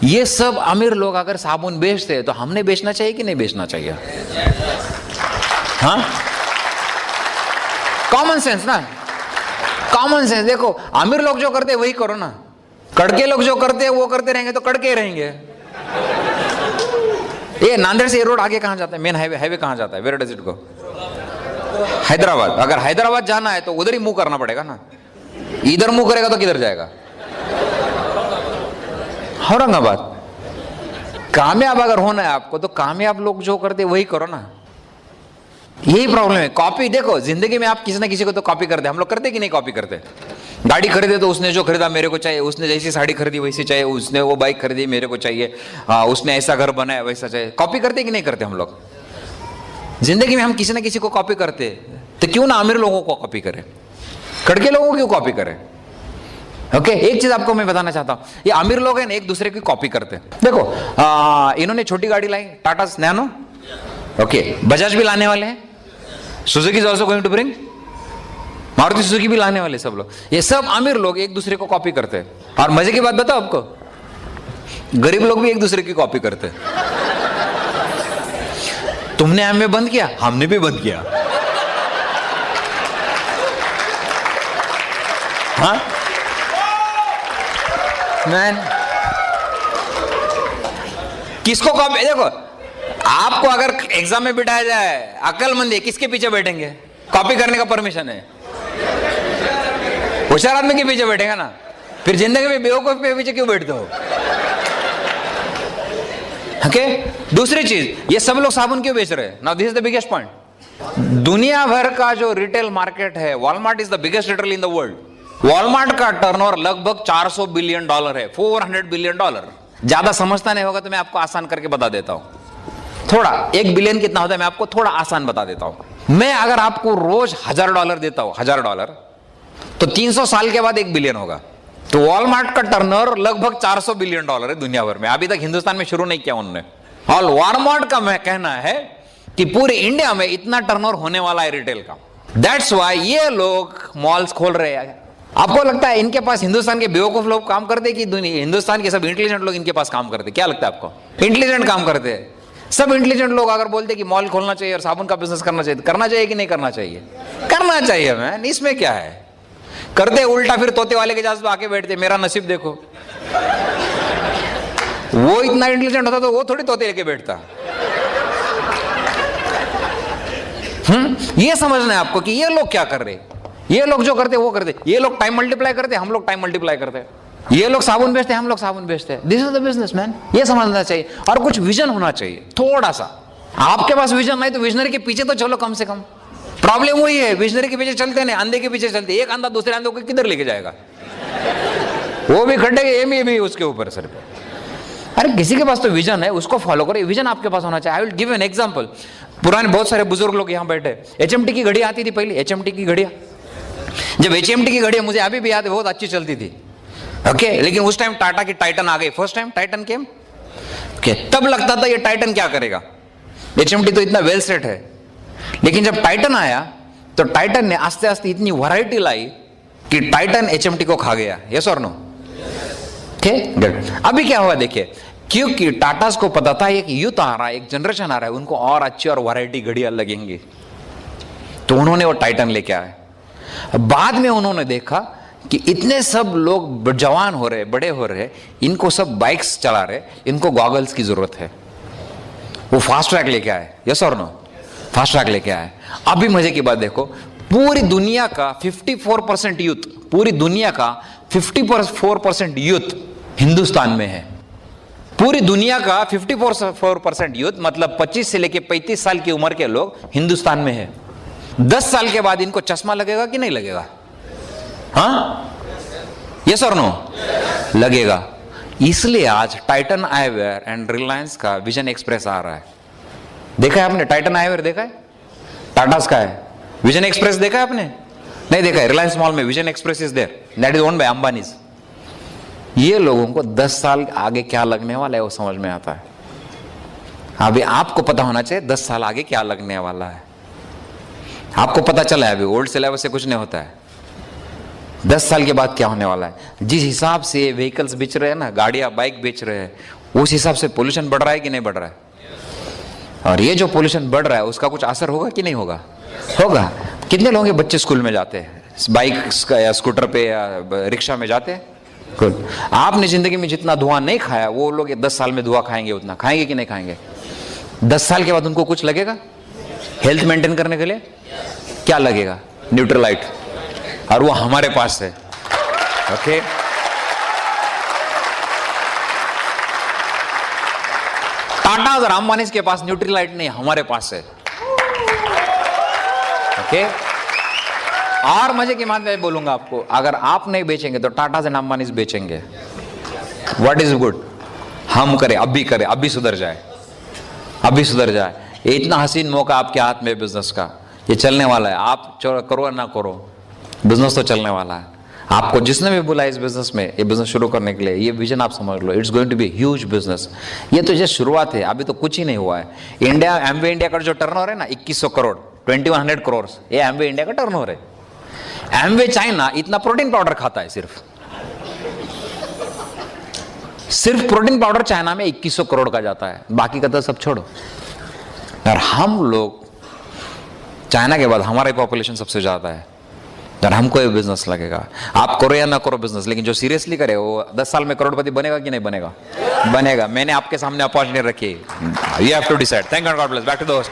ये सब अमीर लोग अगर साबुन बेचते हैं तो हमने बेचना चाहिए कि नहीं बेचना चाहिए? हाँ, कॉमन सेंस ना, कॉमन सेंस। देखो, अमीर लोग जो करते हैं वही करो ना। कड़के लोग जो करते हैं वो करते रहेंगे तो कड़के रहेंगे। ये नांदेड़ से ये रोड आगे कहां जाता है? मेन हाईवे कहां जाता है? Where does it go? Hyderabad. अगर हैदराबाद जाना है तो उधर ही मुंह करना पड़ेगा ना। इधर मुंह करेगा तो किधर जाएगा? औरंगाबाद। कामयाब अगर होना है आपको तो कामयाब लोग जो करते वही करो ना। यही प्रॉब्लम है। कॉपी, देखो जिंदगी में आप किसी ना किसी को तो कॉपी करते। हम लोग करते कि नहीं कॉपी करते? गाड़ी खरीदे तो उसने जो खरीदा मेरे को चाहिए, उसने जैसी साड़ी खरीदी वैसी चाहिए, उसने वो बाइक खरीदी मेरे को चाहिए, उसने ऐसा घर बनाया वैसा चाहिए। कॉपी करते कि नहीं करते हम लोग? जिंदगी में हम किसी ना किसी को कॉपी करते, तो क्यों ना अमीर लोगों को कॉपी करें, कड़के लोगों को क्यों कॉपी करें? ओके, एक चीज आपको मैं बताना चाहता हूं, ये अमीर लोग हैं ना एक दूसरे की कॉपी करते हैं। देखो, इन्होंने छोटी गाड़ी लाई, टाटा नैनो, ओके, बजाज भी लाने वाले हैं, Suzuki is also going to bring, Maruti Suzuki भी लाने वाले सब लोग। ये सब अमीर लोग एक दूसरे को कॉपी करते हैं। और मजे की बात बताओ आपको, गरीब लोग भी एक दूसरे की कॉपी करते हैं। तुमने हमें बंद किया, हमने भी बंद किया। हाँ मैन, किसको कॉपी? देखो, आपको अगर एग्जाम में बिठाया जाए, अक्लमंद है, किसके पीछे बैठेंगे? कॉपी करने का परमिशन है, होशियार आदमी के पीछे बैठेगा ना। फिर जिंदगी में बेवकूफ के पीछे क्यों बैठते हो? ओके, दूसरी चीज, ये सब लोग साबुन क्यों बेच रहे हैं? Now this is the biggest point. दुनिया भर का जो रिटेल मार्केट है, Walmart is the biggest retail in the world. Walmart का टर्नओवर लगभग $400 बिलियन है, $400 बिलियन। ज्यादा समझता नहीं होगा तो मैं आपको आसान करके बता देता हूं। थोड़ा 1 बिलियन कितना होता है मैं आपको थोड़ा आसान बता देता हूं। मैं अगर आपको रोज $1000 देता हूं, $1000, तो 300 साल के बाद 1 बिलियन होगा। तो वॉलमार्ट का टर्नओवर लगभग $400 बिलियन है दुनिया भर में। अभी तक हिंदुस्तान में शुरू नहीं किया उन्होंने। और वॉलमार्ट का मैं कहना है कि पूरे इंडिया में इतना टर्नओवर होने वाला है रिटेल का। दैट्स वाई ये लोग मॉल्स खोल रहे हैं। आपको लगता है इनके पास हिंदुस्तान के बेवकूफ लोग काम करते कि हिंदुस्तान के सब इंटेलिजेंट लोग इनके पास काम करते? क्या लगता है आपको? इंटेलिजेंट काम करते हैं सब। इंटेलिजेंट लोग अगर बोलते कि मॉल खोलना चाहिए और साबुन का बिजनेस करना चाहिए, करना चाहिए कि नहीं करना चाहिए? करना चाहिए मैन, इसमें क्या है? करते उल्टा, फिर तोते वाले के पास आके बैठते, मेरा नसीब देखो। वो इतना इंटेलिजेंट होता तो वो थोड़ी तोते लेके बैठता। ये समझना है आपको कि ये लोग क्या कर रहे। ये लोग जो करते वो करते। ये लोग टाइम मल्टीप्लाई करते, हम लोग टाइम मल्टीप्लाई करते। ये लोग साबुन बेचते, हम लोग साबुन बेचते। This is the business man. ये समझना चाहिए। और कुछ विजन होना चाहिए थोड़ा सा। आपके पास विजन नहीं तो विजनरी के पीछे तो चलो कम से कम। प्रॉब्लम वही है, विजनरी के पीछे चलते नहीं, अंधे के पीछे चलते। एक अंधा दूसरे अंधे को किधर लेके जाएगा? वो भी खड्डे के एम भी उसके ऊपर सर पे। अरे किसी के पास तो विजन है, उसको फॉलो करो। विजन आपके पास होना चाहिए। I will give an example. पुराने बहुत सारे बुजुर्ग लोग यहाँ बैठे। HMT की घड़ी आती थी पहले, HMT की घड़ियां। जब HMT की घड़ियां मुझे अभी भी याद है, बहुत अच्छी चलती थी। ओके, लेकिन उस टाइम टाटा की टाइटन आ गई। फर्स्ट टाइम टाइटन केम। ओके, तब लगता था ये टाइटन क्या करेगा, HMT तो इतना वेल सेट है। लेकिन जब टाइटन आया तो टाइटन ने आस्ते आस्ते इतनी वैरायटी लाई कि टाइटन HMT को खा गया। यस और नो? गुड। अभी क्या हुआ देखिए, क्योंकि टाटास को पता था एक यूथ आ रहा है, एक जनरेशन आ रहा है, उनको और अच्छी और वैरायटी घड़ियां लगेंगी, तो उन्होंने वो टाइटन लेके आए। बाद में उन्होंने देखा कि इतने सब लोग जवान हो रहे, बड़े हो रहे, इनको सब बाइक्स चला रहे, इनको गॉगल्स की जरूरत है। वो फास्ट ट्रैक लेके आए। यस और नो? फास्ट ट्रैक लेके आए। अभी मजे की बात देखो, पूरी दुनिया का 54% यूथ, पूरी दुनिया का 54% यूथ हिंदुस्तान में है। पूरी दुनिया का 54% यूथ, मतलब 25 से लेके 35 साल की उम्र के लोग हिंदुस्तान में है। 10 साल के बाद इनको चश्मा लगेगा कि नहीं लगेगा? हाँ, यस और नो? लगेगा। इसलिए आज टाइटन आईवेयर एंड रिलायंस का विजन एक्सप्रेस आ रहा है। देखा है आपने? टाइटन आईवेयर देखा है? टाटास का है। विजन एक्सप्रेस देखा है आपने? नहीं देखा है? रिलायंस मॉल में Vision Express is there, that is owned by Ambanis. ये लोगों को 10 साल आगे क्या लगने वाला है वो समझ में आता है। अभी आपको पता होना चाहिए 10 साल आगे क्या लगने वाला है। आपको पता चला है अभी ओल्ड सिलेबस से कुछ नहीं होता है। 10 साल के बाद क्या होने वाला है। जिस हिसाब से व्हीकल्स बेच रहे हैं ना, गाड़ियां बाइक बेच रहे हैं, उस हिसाब से पोल्यूशन बढ़ रहा है कि नहीं बढ़ रहा है? और ये जो पोल्यूशन बढ़ रहा है उसका कुछ असर होगा कि नहीं होगा? होगा। कितने लोगों के बच्चे स्कूल में जाते हैं, बाइक या स्कूटर पे या रिक्शा में जाते हैं? गुड। आपने जिंदगी में जितना धुआं नहीं खाया वो लोग 10 साल में धुआं खाएंगे, उतना खाएंगे कि नहीं खाएंगे? 10 साल के बाद उनको कुछ लगेगा हेल्थ मेंटेन करने के लिए? क्या लगेगा? न्यूट्रलाइट। और वो हमारे पास है। ओके, टाटा और अंबानी के पास न्यूट्रलाइट नहीं, हमारे पास है। ओके, और मजे की बात मैं बोलूंगा आपको, अगर आप नहीं बेचेंगे तो टाटा से अंबानी बेचेंगे। What is good? हम करें, अभी करें, अभी सुधर जाए, अभी सुधर जाए। ये इतना हसीन मौका आपके हाथ में बिजनेस का, ये चलने वाला है। आप करो या ना करो, बिजनेस तो चलने वाला है। आपको जिसने भी बोला इस बिजनेस में, ये बिजनेस शुरू करने के लिए, ये विजन आप समझ लो, it's going to be huge business. ये तो जस्ट शुरुआत है, अभी तो कुछ ही नहीं हुआ है। इंडिया, एमवे इंडिया का जो टर्नओवर है ना 2100 करोड़, 2100 करोड़, ये एमवे इंडिया का टर्नओवर है। एमवे चाइना इतना प्रोटीन पाउडर खाता है, सिर्फ प्रोटीन पाउडर चाइना में 2100 करोड़ का जाता है, बाकी का तो सब छोड़ो। और हम लोग, चाइना के बाद हमारी पॉपुलेशन सबसे ज्यादा है, और हमको ये बिजनेस लगेगा। आप करो या ना करो बिजनेस, लेकिन जो सीरियसली करे वो 10 साल में करोड़पति बनेगा कि नहीं बनेगा? बनेगा। मैंने आपके सामने अपॉर्चुनिटी रखी, you have to decide. Thank God, God bless. Back to the host.